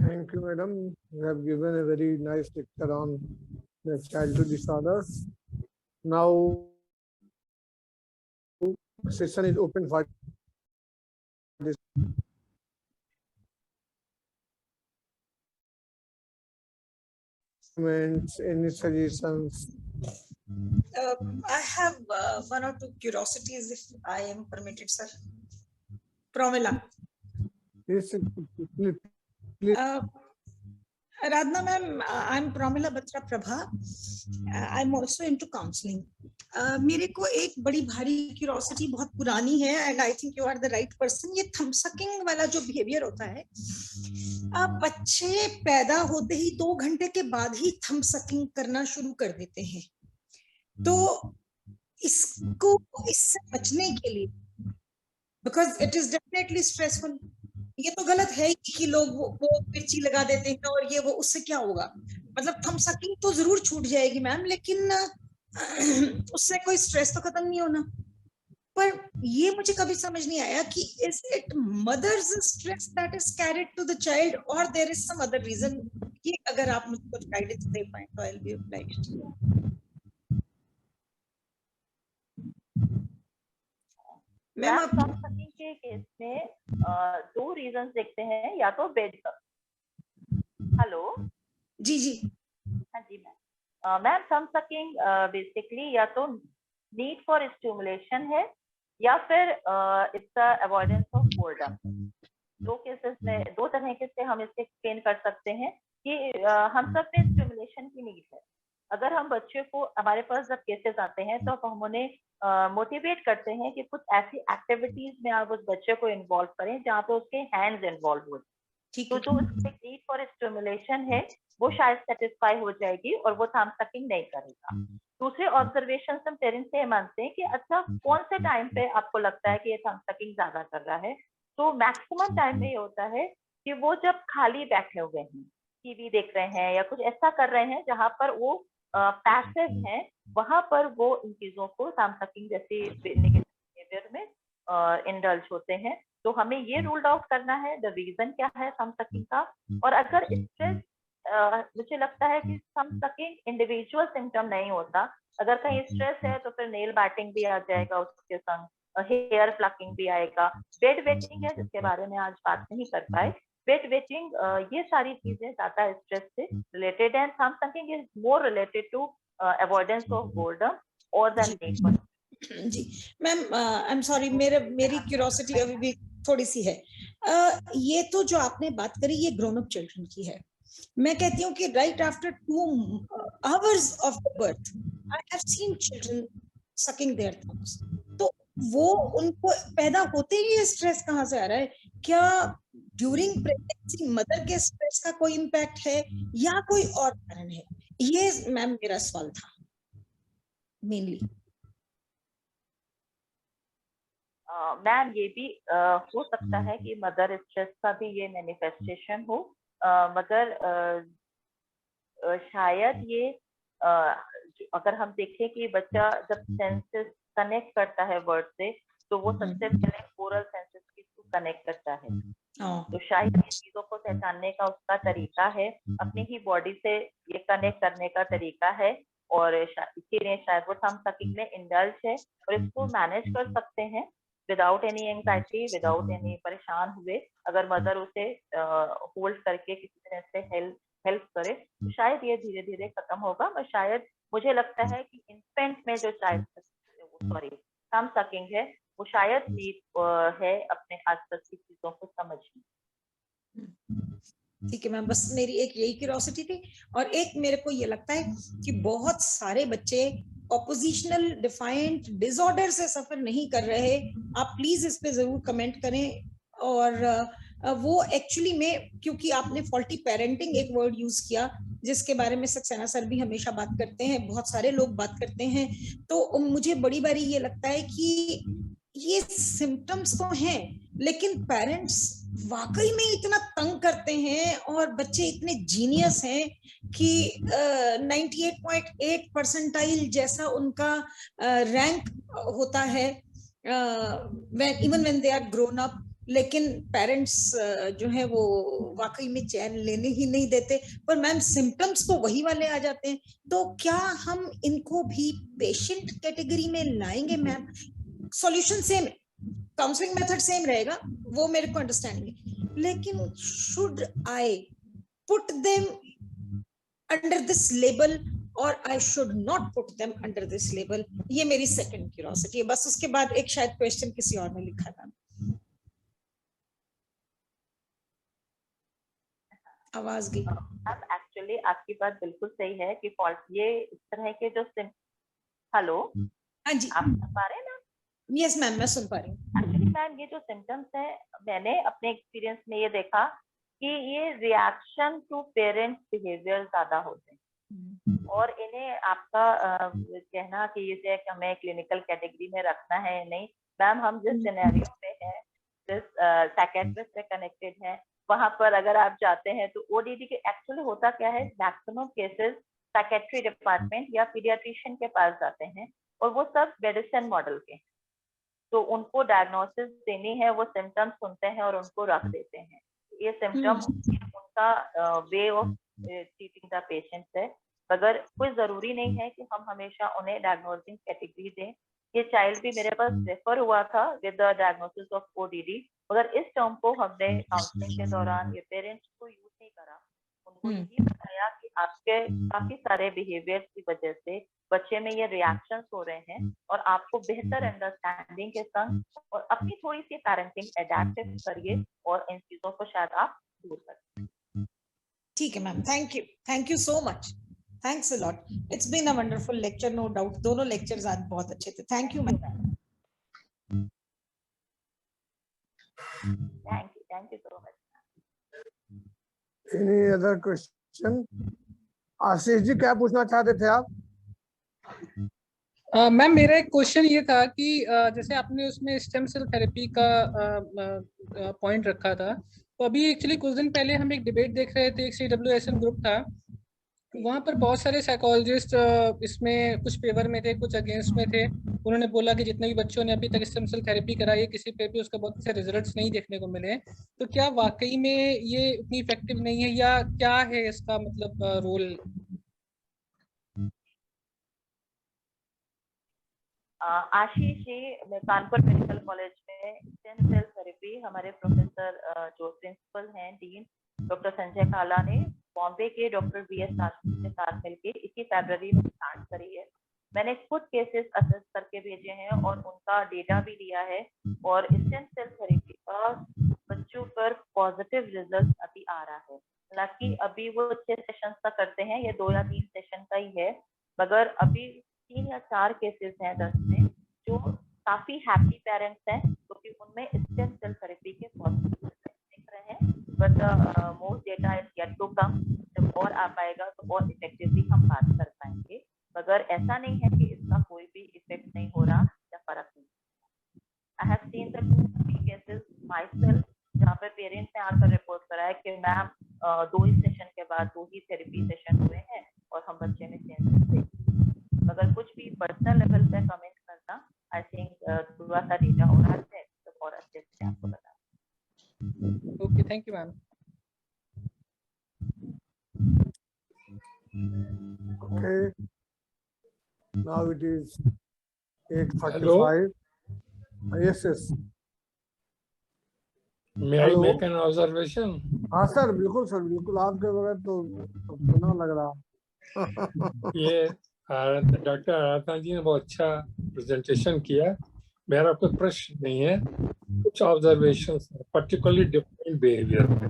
Thank you, madam. You have given a very nice lecture on the childhood disorders. Now, session is open for this. Any suggestions? I have one or two curiosities, if I am permitted, sir. Pramila. Yes, please. Radhna ma'am, I'm Pramila Batra Prabha. I'm also into counseling. मेरे को एक बड़ी भारी curiosity बहुत पुरानी है, and I think you are the right person. ये thumb sucking वाला जो बिहेवियर होता है, बच्चे पैदा होते ही 2 घंटे के बाद ही थम सकिंग करना शुरू कर देते हैं। तो इससे बचने के लिए, because it is definitely stressful, ये तो गलत है कि लोग वो मिर्ची लगा देते हैं और ये वो, उससे क्या होगा? मतलब थम सकिंग तो जरूर छूट जाएगी मैम, लेकिन उससे कोई स्ट्रेस तो खत्म नहीं होना। पर ये मुझे कभी समझ नहीं आया कि is it mother's stress that is carried to the child और there is some other reason? ये अगर आप मुझे कुछ गाइडेंस दे पाए तो I will be obliged. Ma'am thumb sucking के केस में 2 रीजंस देखते हैं, या तो बेड। हेलो जी जी। हाँ जी मैम थम सकिंग बेसिकली या तो नीड फॉर स्टिमुलेशन है या फिर it's the avoidance of boredom. 2 cases में 2 तरीके से हम इससे एक्सप्लेन कर सकते हैं कि हम सब में स्टिमुलेशन की नीड है। अगर हम बच्चे को, हमारे पास जब केसेस आते हैं तो हम उन्हें मोटिवेट करते हैं कि कुछ ऐसी एक्टिविटीज में आप उस बच्चे को इन्वॉल्व करें जहाँ पे उसके हैंड्स इन्वॉल्व हो। तो जो नीड फॉर स्टिमुलेशन है वो शायद सेटिस्फाई हो जाएगी और वो थम सकिंग नहीं करेगा। दूसरे ऑब्जर्वेशन हम पेरेंट्स से मानते हैं कि अच्छा कौन से टाइम पे आपको लगता है कि ये थम सकिंग ज्यादा कर रहा है, तो मैक्सिमम टाइम में ये होता है कि वो जब खाली बैठे हुए हैं, टीवी देख रहे हैं या कुछ ऐसा कर रहे हैं जहाँ पर वो पैसिव हैं, वहां पर वो इन चीजों को थम सकिंग जैसी नेगेटिव बिहेवियर में इंडल्ज होते हैं। तो हमें ये रूल आउट करना है द रीजन क्या है थम सकिंग का। और अगर स्ट्रेस, मुझे लगता है कि थम सकिंग इंडिविजुअल सिम्टम नहीं होता, अगर कहीं स्ट्रेस है तो फिर नेल बाइटिंग भी आ जाएगा उसके संग, हेयर प्लकिंग भी आएगा, बेड वेटिंग है जिसके बारे में आज बात नहीं कर पाए, बेड वेटिंग, ये सारी चीजें ज्यादा स्ट्रेस से रिलेटेड है। Thumb sucking is more related to avoidance of boredom और देन नीड। जी मैम, आई एम सॉरी, मेरी क्यूरोसिटी अभी भी थोड़ी सी है। ये तो जो आपने बात करी ये ग्रोन अप चिल्ड्रन की है। मैं कहती हूँ कि right after 2 hours of birth I have seen children sucking their thumbs. तो वो उनको पैदा होते ही स्ट्रेस कहाँ से आ रहा है क्या ड्यूरिंग प्रेगनेंसी मदर के स्ट्रेस का कोई इम्पैक्ट है या कोई और कारण है? ये मैम मेरा सवाल था मेनली। मैम ये भी हो सकता है कि मदर स्ट्रेस का भी ये मैनिफेस्टेशन हो, मगर शायद ये अगर हम देखें कि बच्चा जब सेंसेस कनेक्ट करता है वर्ड से, तो वो सबसे पहले ओरल सेंसेस के थ्रू कनेक्ट करता है। तो शायद ये चीजों को पहचानने का उसका तरीका है, अपनी ही बॉडी से ये कनेक्ट करने का तरीका है, और इसीलिए शायद वो थम सकिंग में इंडल्ज है, और इसको मैनेज कर सकते हैं without any anxiety, without any परेशान हुए। अगर मदर उसे होल्ड करके किसी तरह से हेल्प करे तो शायद ये धीरे धीरे खत्म होगा। और शायद मुझे लगता है कि इन्फेंट में जो चाइल्ड थम सकिंग है, वो शायद वीक है अपने आसपास की चीजों को समझने। ठीक है मैम, बस मेरी एक यही क्यूरियोसिटी थी। और एक मेरे को ये लगता है कि बहुत सारे बच्चे ऑपोजिशनल डिफाइंट डिसऑर्डर से सफर नहीं कर रहे। आप प्लीज इस पे जरूर कमेंट करें। और वो एक्चुअली में, क्योंकि आपने फॉल्टी पेरेंटिंग एक वर्ड यूज किया जिसके बारे में सक्सेना सर भी हमेशा बात करते हैं, बहुत सारे लोग बात करते हैं, तो मुझे बड़ी बारी ये लगता है कि ये सिम्टम्स तो हैं, लेकिन पेरेंट्स वाकई में इतना तंग करते हैं और बच्चे इतने जीनियस हैं कि 98.8 परसेंटाइल जैसा उनका रैंक होता है even when they are grown up, लेकिन पेरेंट्स जो है वो वाकई में चैन लेने ही नहीं देते। पर मैम सिम्टम्स तो वही वाले आ जाते हैं, तो क्या हम इनको भी पेशेंट कैटेगरी में लाएंगे मैम? सॉल्यूशन सेम है, काउंसलिंग मेथड सेम रहेगा, वो मेरे को अंडरस्टैंडिंग है, लेकिन should I put them under this label और I should not put them under this label? ये मेरी सेकंड क्यूरियोसिटी है। बस उसके बाद एक शायद क्वेश्चन किसी और ने लिखा था। आवाज गई। एक्चुअली आपकी बात बिल्कुल सही है कि फॉल्ट ये इस तरह के जो हेलो, हाँ जी, आप सुन पा रहे हैं ना? यस मैम, मैं सुन पा रही हूँ। एक्चुअली मैम ये जो सिम्टम्स है, मैंने अपने एक्सपीरियंस में ये देखा कि ये रिएक्शन टू पेरेंट्स बिहेवियर ज्यादा होते हैं, और इन्हें आपका कहना कि इसे हमें क्लिनिकल कैटेगरी में रखना है या नहीं, मैम हम जिस सिनेरियो में हैं, जिस साइकियाट्रिस्ट से कनेक्टेड है, वहां पर अगर आप जाते हैं तो ओडीडी के एक्चुअली होता क्या है, मैक्सिमम केसेस साइकियाट्री डिपार्टमेंट या पीडियाट्रिशियन के पास जाते हैं, और वो सब मेडिसिन मॉडल के, तो उनको डायग्नोसिस देनी है, वो सिम्टम्स सुनते हैं और उनको रख देते हैं। ये सिम्टम उनका way of treating the patient है, मगर कोई जरूरी नहीं है कि हम हमेशा उन्हें डायग्नोसिंग कैटेगरी दें। ये चाइल्ड भी मेरे पास रेफर हुआ था with the diagnosis of ODD, मगर इस टर्म को हमने काउंसलिंग के दौरान ये पेरेंट्स को यूज नहीं करा। उनको यही बताया कि आपके काफी सारे बिहेवियर की वजह से बच्चे में ये रिएक्शंस हो रहे हैं, और आपको बेहतर अंडरस्टैंडिंग के संग और अपनी थोड़ी सी पेरेंटिंग एडेप्टिव करिए, और इन चीजों को शायद आप दूर करें। ठीक है ma'am, thank you so much, thanks a lot, it's been a wonderful lecture, no doubt. दोनों लेक्चर्स आज बहुत अच्छे थे। थैंक यू ma'am. Thank you so much. Any other question? Ashish ji क्या पूछना चाहते थे आप? मैम मेरा एक क्वेश्चन ये था कि जैसे आपने उसमें स्टेम सेल थेरेपी का पॉइंट रखा था, तो अभी एक्चुअली कुछ दिन पहले हम एक डिबेट देख रहे थे, एक CWSM ग्रुप था, वहाँ पर बहुत सारे साइकोलॉजिस्ट इसमें कुछ फेवर में थे, कुछ अगेंस्ट में थे। उन्होंने बोला कि जितने भी बच्चों ने अभी तक स्टेम सेल थेरेपी कराई है, किसी पे भी उसका बहुत से रिजल्ट्स नहीं देखने को मिले। तो क्या वाकई में ये उतनी इफेक्टिव नहीं है, या क्या है इसका मतलब role? Ashish ji, Kanpur medical college में स्टेम सेल थेरेपी हमारे प्रोफेसर जो प्रिंसिपल हैं, डीन डॉक्टर संजय काला ने बॉम्बे के डॉक्टर VS राजपूत के साथ मिलकर इसी फरवरी में स्टार्ट करी है। मैंने खुद केसेस असेस करके भेजे हैं और उनका डेटा भी दिया है, और स्टेम सेल थेरेपी का बच्चों पर पॉजिटिव रिजल्ट अभी आ रहा है। हालांकि अभी वो 6 सेशन का करते हैं, ये 2 या 3 सेशन का ही है, मगर अभी 3 या 4 केसेस हैं 10 में जो काफी हैप्पी पेरेंट्स हैं, क्योंकि उनमें स्टेम सेल थेरेपी के positive but most data is yet to come. जब और आ पाएगा तो और इफेक्टिवली हम बात कर पाएंगे, मगर ऐसा नहीं है कि इसका कोई भी इफेक्ट नहीं हो रहा या फर्क नहीं। I have seen the 2 cases myself जहाँ पे पेरेंट्स ने आकर रिपोर्ट कराया कि मैम 2 ही सेशन के बाद 2 ही थेरेपी सेशन हुए हैं और हम बच्चे में चेंजेस देख। अगर कुछ भी पर्सनल लेवल पे कमेंट करना, आई थिंक थोड़ा सा डेटा हो रहा है तो और अच्छे से आपको बता। ओके, थैंक यू ma'am. Okay. Now it is 8:35. Yes, yes. May I Hello. make an observation? हाँ सर, बिल्कुल सर, बिल्कुल आपके बगैर तो सुना लग रहा। ये डॉक्टर आराधना जी ने बहुत अच्छा प्रेजेंटेशन किया। मेरा कोई प्रश्न नहीं है, कुछ ऑब्जर्वेशन, पर्टिकुलरली डिफाइंड बिहेवियर में।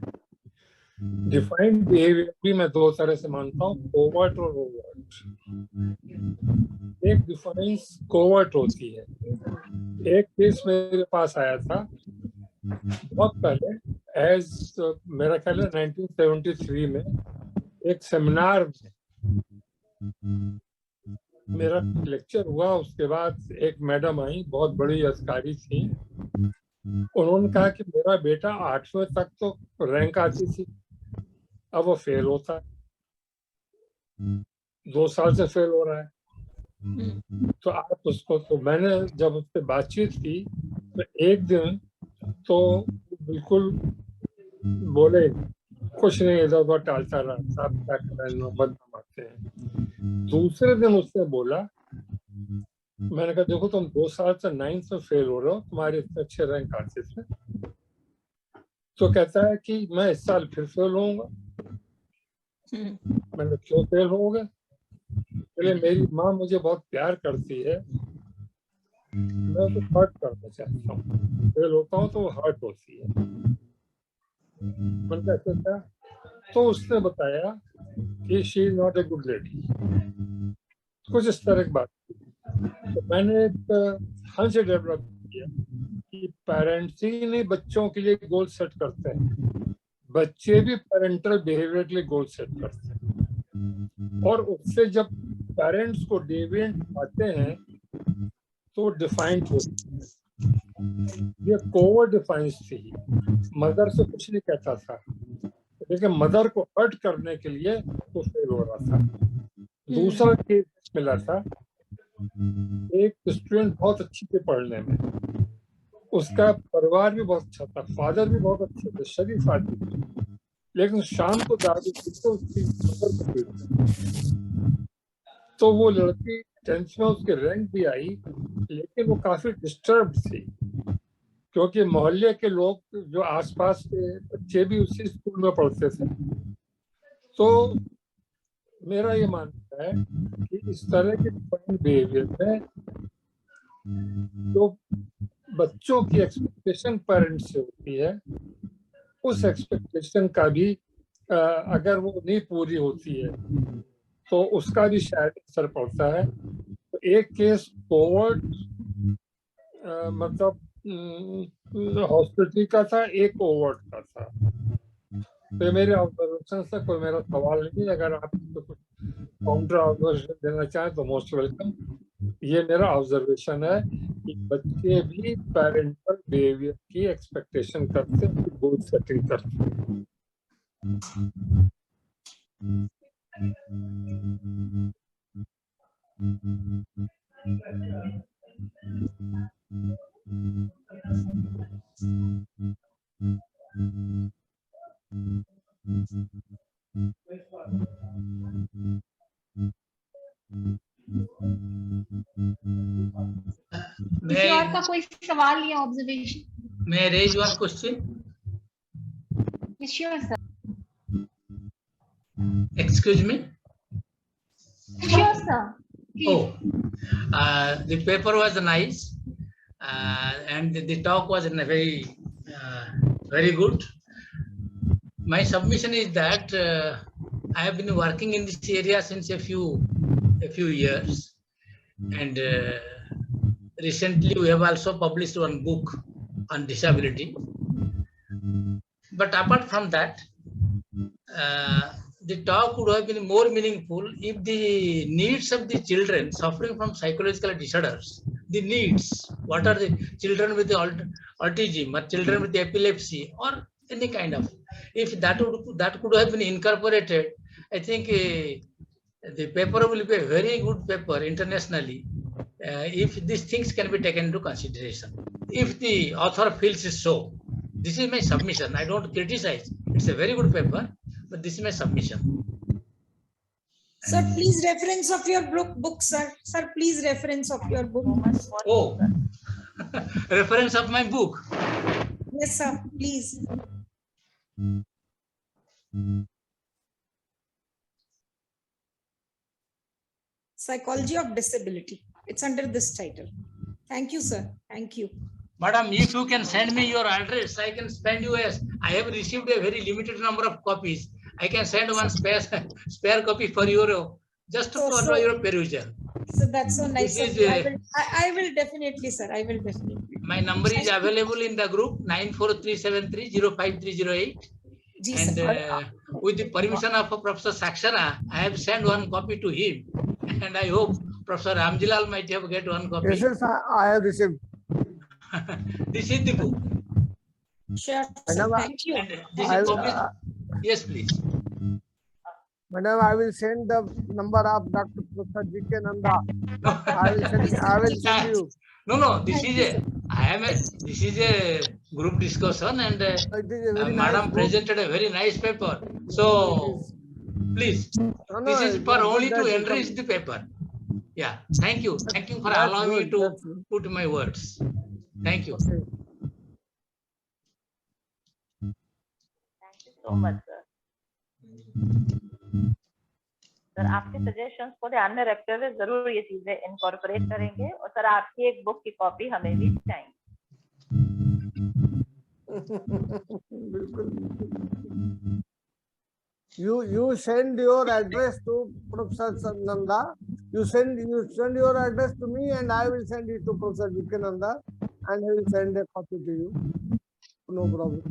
डिफाइंड बिहेवियर भी मैं 2 तरह से मानता हूँ, कोवर्ट और ओवर्ट। एक डिफाइंस कोवर्ट होती है। एक केस मेरे पास आया था बहुत पहले, एज मेरा ख्याल है 1973 में, एक सेमिनार में मेरा लेक्चर हुआ। उसके बाद एक मैडम आई, बहुत बड़ी अधिकारी थी। उन्होंने कहा कि मेरा बेटा 8वीं तक तो रैंक आती थी, अब वो फेल होता है, 2 साल से फेल हो रहा है। तो आप उसको, तो मैंने जब उससे बातचीत की तो एक दिन तो बिल्कुल बोले कुछ नहीं, इधर उधर टालता रहा, साहब क्या कर रहे हैं, नंबर मारते हैं। दूसरे दिन उसने बोला, मैंने कहा देखो तुम 2 साल से 9th में फेल हो रहे हो, तुम्हारे इतने अच्छे रैंक आते थे। तो कहता है कि मैं इस साल फिर फेल होऊंगा। मैंने क्यों फेल होगा? बोले मेरी माँ मुझे बहुत प्यार करती है, मैं तो हर्ट करना चाहता हूँ, फेल होता हूँ तो वो हर्ट होती है। मैंने कहा क्या? तो उसने बताया कि she is not a good lady, कुछ इस तरह की बात। तो मैंने एक हंस डेवलप किया कि पेरेंट्स ही नहीं बच्चों के लिए गोल सेट करते हैं, बच्चे भी पेरेंटल बिहेवियर के लिए गोल सेट करते हैं। और उससे जब पेरेंट्स को डेविएंट आते हैं तो डिफाइंड होते हैं। ये कोवर्ट डिफाइंस थी, मदर से कुछ नहीं कहता था, लेकिन मदर को हर्ट करने के लिए वो फेल हो रहा था। दूसरा केस मिला था, एक स्टूडेंट बहुत अच्छी थी पढ़ने में, उसका परिवार भी बहुत अच्छा था, फादर भी बहुत अच्छे थे, शरीफ आदमी थे, लेकिन शाम को दारू पीते उसकी मदर को पीते। तो वो लड़की 10th में उसके रैंक भी आई, लेकिन वो काफी डिस्टर्ब थी, क्योंकि मोहल्ले के लोग जो आसपास के बच्चे भी उसी स्कूल में पढ़ते थे। तो मेरा ये मानना है कि इस तरह के बिहेवियर में जो बच्चों की एक्सपेक्टेशन पेरेंट्स से होती है, उस एक्सपेक्टेशन का भी अगर वो नहीं पूरी होती है तो उसका भी शायद असर पड़ता है। तो एक केस कोवर्ट मतलब हॉस्पिटल का था, एक ओवर्ट का था। तो मेरे ऑब्जर्वेशन से कोई मेरा सवाल नहीं, अगर आप तो कुछ काउंटर ऑब्जर्वेशन देना चाहें तो मोस्ट वेलकम। ये मेरा ऑब्जर्वेशन है कि बच्चे भी पेरेंटल बिहेवियर की एक्सपेक्टेशन करते हैं, गोल सेटिंग करते हैं। किसी और का कोई सवाल या observation? May I raise one question? Yes, sure, sir. Excuse me? Sure, sir. Please. Oh, the paper was nice, and the talk was very, very good. My submission is that I have been working in this area since a few years, and recently we have also published one book on disability. but apart from that, the talk would have been more meaningful if the needs of the children suffering from psychological disorders, the needs, what are the children with the autism or children with epilepsy or any kind of, if that could have been incorporated, I think the paper will be a very good paper internationally if these things can be taken into consideration. If the author feels so, this is my submission. I don't criticize. It's a very good paper, but this is my submission. Sir, please reference of your book, sir. Sir, please reference of your book. Oh, reference of my book. Yes, sir, please. Psychology of Disability. It's under this title. Thank you, sir. Thank you. Madam, if you can send me your address, I can send you as I have received a very limited number of copies. I can send one spare copy for your just for your perusal. So that's so nice. This Of you. is, I will definitely, sir. I will definitely. My number is available in the group 943730538. And with the permission of Professor Saxena, I have sent one copy to him, and I hope Professor Ramjilal might have get one copy. Yes, I have received. This is the book. Sure, sir. Thank you. And this is copy. Yes, please. Madam, I will send the number of Dr. Professor G.K. Nanda. I will send you. No. This is a group discussion, and Madam presented a very nice paper. So please, this is for only to enrich the paper. Yeah. Thank you for allowing me to put my words. Thank you. Thank you so much, sir. Sir आपके suggestions को ध्यान में रखते हुए जरूर ये चीजें incorporate करेंगे और सर आपकी एक बुक की कॉपी हमें भी चाहिए. You send your address to Professor Nanda. You send your address to me, and I will send it to Professor G.K. Nanda, and he will send a copy to you. No problem.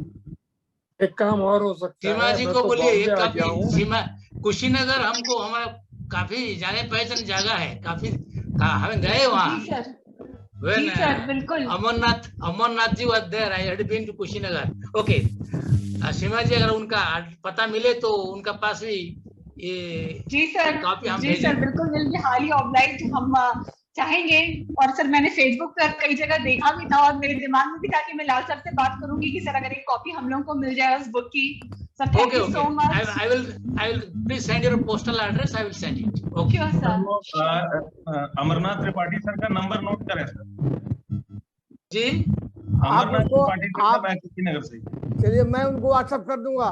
एक काम और हो सकता है. सीमा जी को बोलिए एक काफी सीमा कुशीनगर हमको हमारा काफी जाने पहचान जगह है, काफी हमें गए वहाँ. जी सर बिल्कुल. Amarnath ji was there. I had been to Kushinagar. Okay. सीमा जी अगर उनका पता मिले तो उनका पास भी ये जी सर काफी हम बिल्कुल विल बी हाईली ऑब्लाइज्ड. हम चाहेंगे. और सर मैंने फेसबुक पर कई जगह देखा भी था और मेरे दिमाग में भी था कि मैं लाल सर से बात करूंगी कि सर अगर एक कॉपी हम लोगों को मिल जाए उस बुक की. Sir thank you so much. I will please send your postal address. I will send it. Okay. Sure, sir. Amarnath Tripathi sir का नंबर नोट करें सर. जी अमरनाथ त्रिपाठी सर मैं कुशीनगर से. चलिए मैं उनको व्हाट्सएप कर दूंगा.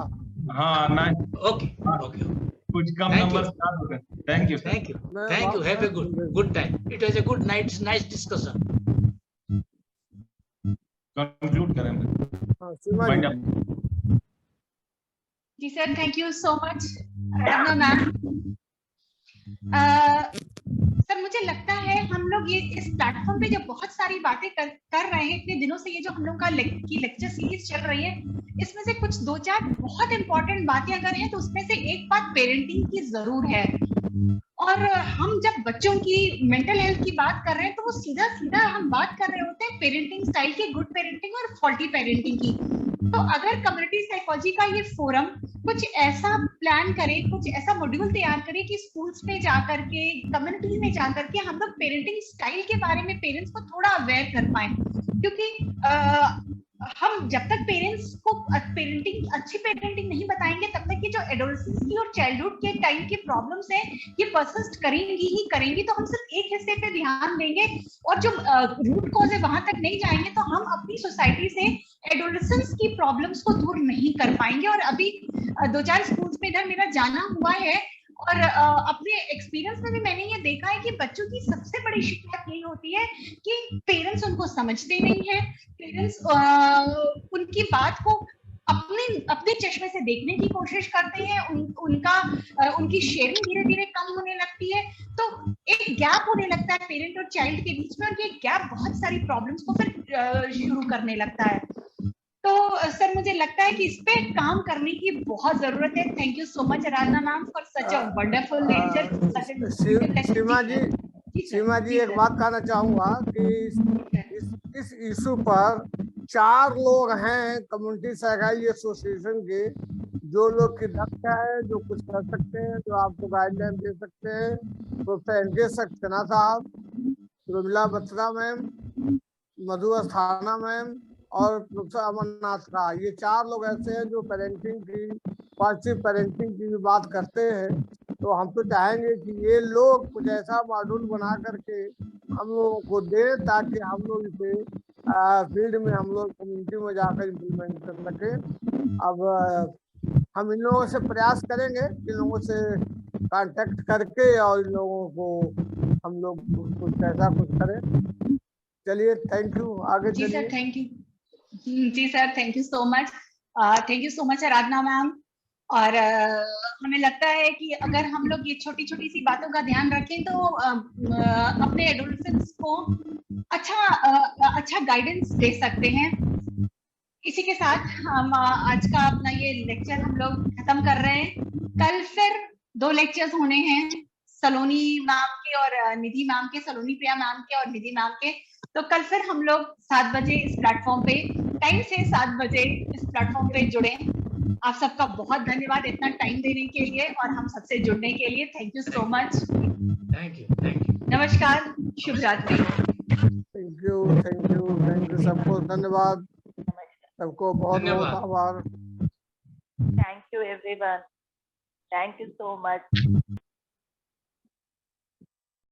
हाँ ना. ओके. कुछ कम number. Thank you. Have a good time. It was a good nice discussion. Conclude करें. जी sir thank you so much. Ma'am sir मुझे लगता है हम लोग ये इस प्लेटफॉर्म पे जो बहुत सारी बातें कर रहे हैं इतने दिनों से, ये जो हम लोग का लेक्चर सीरीज चल रही है, इसमें से कुछ 2-4 बहुत इंपॉर्टेंट बातें अगर हैं तो उसमें से एक बात पेरेंटिंग की जरूर है. और हम जब बच्चों की मेंटल हेल्थ की बात कर रहे हैं तो वो सीधा हम बात कर रहे होते हैं पेरेंटिंग स्टाइल की, गुड पेरेंटिंग और फॉल्टी पेरेंटिंग की. तो अगर कम्युनिटी साइकोलॉजी का ये फोरम कुछ ऐसा प्लान करे, कुछ ऐसा मॉड्यूल तैयार करे कि स्कूल्स में जाकर के, कम्युनिटीज में जाकर के हम लोग पेरेंटिंग स्टाइल के बारे में पेरेंट्स को थोड़ा अवेयर कर पाए. क्योंकि हम जब तक पेरेंट्स को अच्छी पेरेंटिंग नहीं बताएंगे तब तक ये जो एडोलसेंस की और चाइल्डहुड के टाइम की प्रॉब्लम्स हैं ये परसिस्ट करेंगी. तो हम सिर्फ एक हिस्से पे ध्यान देंगे और जो रूट कॉज है वहां तक नहीं जाएंगे तो हम अपनी सोसाइटी से एडोलसेंस की प्रॉब्लम्स को दूर नहीं कर पाएंगे. और अभी 2-4 स्कूल्स में इधर मेरा जाना हुआ है और अपने एक्सपीरियंस में भी मैंने ये देखा है कि बच्चों की सबसे बड़ी शिकायत यही होती है कि पेरेंट्स उनको समझते नहीं है. पेरेंट्स उनकी बात को अपने चश्मे से देखने की कोशिश करते हैं. उनकी शेयरिंग धीरे धीरे कम होने लगती है. तो एक गैप होने लगता है पेरेंट और चाइल्ड के बीच में और ये गैप बहुत सारी प्रॉब्लम्स को फिर शुरू करने लगता है. तो सर मुझे लगता है कि इस पे काम करने की बहुत जरूरत है। Thank you so much Aradhana ma'am for such a wonderful lecture. Seema ji एक बात कहना चाहूंगा कि इस इशू पर 4 लोग हैं कम्युनिटी साइकोलॉजी एसोसिएशन के, जो लोग की दक्ष है, जो कुछ कर सकते हैं, जो आपको गाइडलाइन दे सकते हैं। प्रोफेसर एनके सक्सेना साहब, रुमिला बत्रा मैम, मधु अस्थाना मैम और प्रोफेसर अमरनाथ का, ये 4 लोग ऐसे हैं जो पेरेंटिंग की, पॉजिटिव पेरेंटिंग की भी बात करते हैं। तो हम तो चाहेंगे कि ये लोग कुछ ऐसा मॉड्यूल बना करके हम लोगों को दे, ताकि हम लोग इसे फील्ड में, हम लोग कम्युनिटी में जाकर इम्प्लीमेंट कर सके। अब हम इन लोगों से प्रयास करेंगे, इन लोगों से कांटेक्ट करके और इन लोगों को हम लोग कुछ ऐसा कुछ करें। चलिए, थैंक यू, आगे जी चलिए। Sir thank you. जी sir thank you so much. Thank you so much Aradhana ma'am. और हमें लगता है कि अगर हम लोग ये छोटी छोटी सी बातों का ध्यान रखें तो अपने एडोलेसेंट्स को अच्छा गाइडेंस दे सकते हैं। इसी के साथ हम आज का अपना ये लेक्चर हम लोग खत्म कर रहे हैं। कल फिर 2 लेक्चर्स होने हैं, सलोनी मैम के और निधि मैम के, सलोनी प्रिया मैम के और निधि मैम के। तो कल फिर हम लोग 7 बजे इस प्लेटफॉर्म पे, टाइम से 7 बजे इस प्लेटफॉर्म पे जुड़े। आप सबका बहुत धन्यवाद इतना टाइम देने के लिए और हम सबसे जुड़ने के लिए। Thank you so much. Thank you. नमस्कार, शुभ रात्रि। थैंक यू सबको धन्यवाद, सबको बहुत बहुत आभार। Thank you everyone, thank you so much.